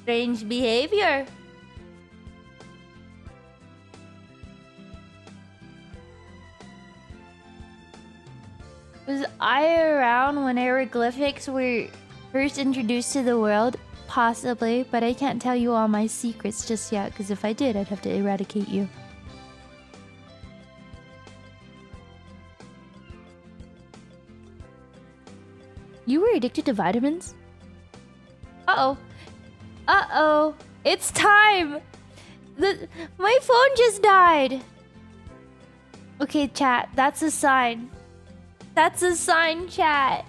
Strange behavior. Was I around when hieroglyphics were first introduced to the world? Possibly, but I can't tell you all my secrets just yet, because if I did, I'd have to eradicate you. You were addicted to vitamins? Uh-oh. Uh-oh. It's time! My phone just died! Okay, chat, that's a sign. That's a sign, chat.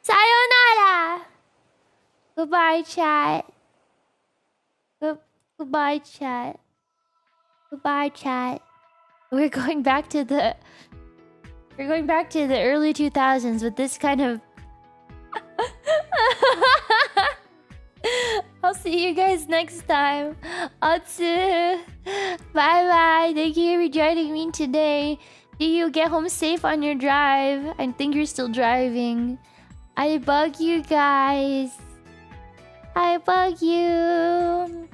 Sayonara! Goodbye, chat. Goodbye, chat. Goodbye, chat. We're going back to the early 2000s with this kind of... I'll see you guys next time. Atsu. Bye-bye. Thank you for joining me today. Do you get home safe on your drive? I think you're still driving. I bug you guys. I bug you.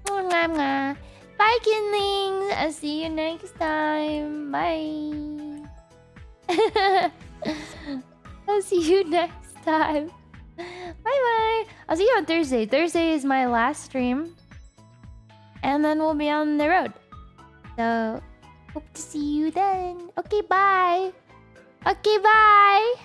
Mwah, mwah. Bye, Kindling. I'll see you next time. Bye. I'll see you next time. Bye-bye. I'll see you on Thursday. Thursday is my last stream. And then we'll be on the road. So, hope to see you then. Okay, bye. Okay, bye.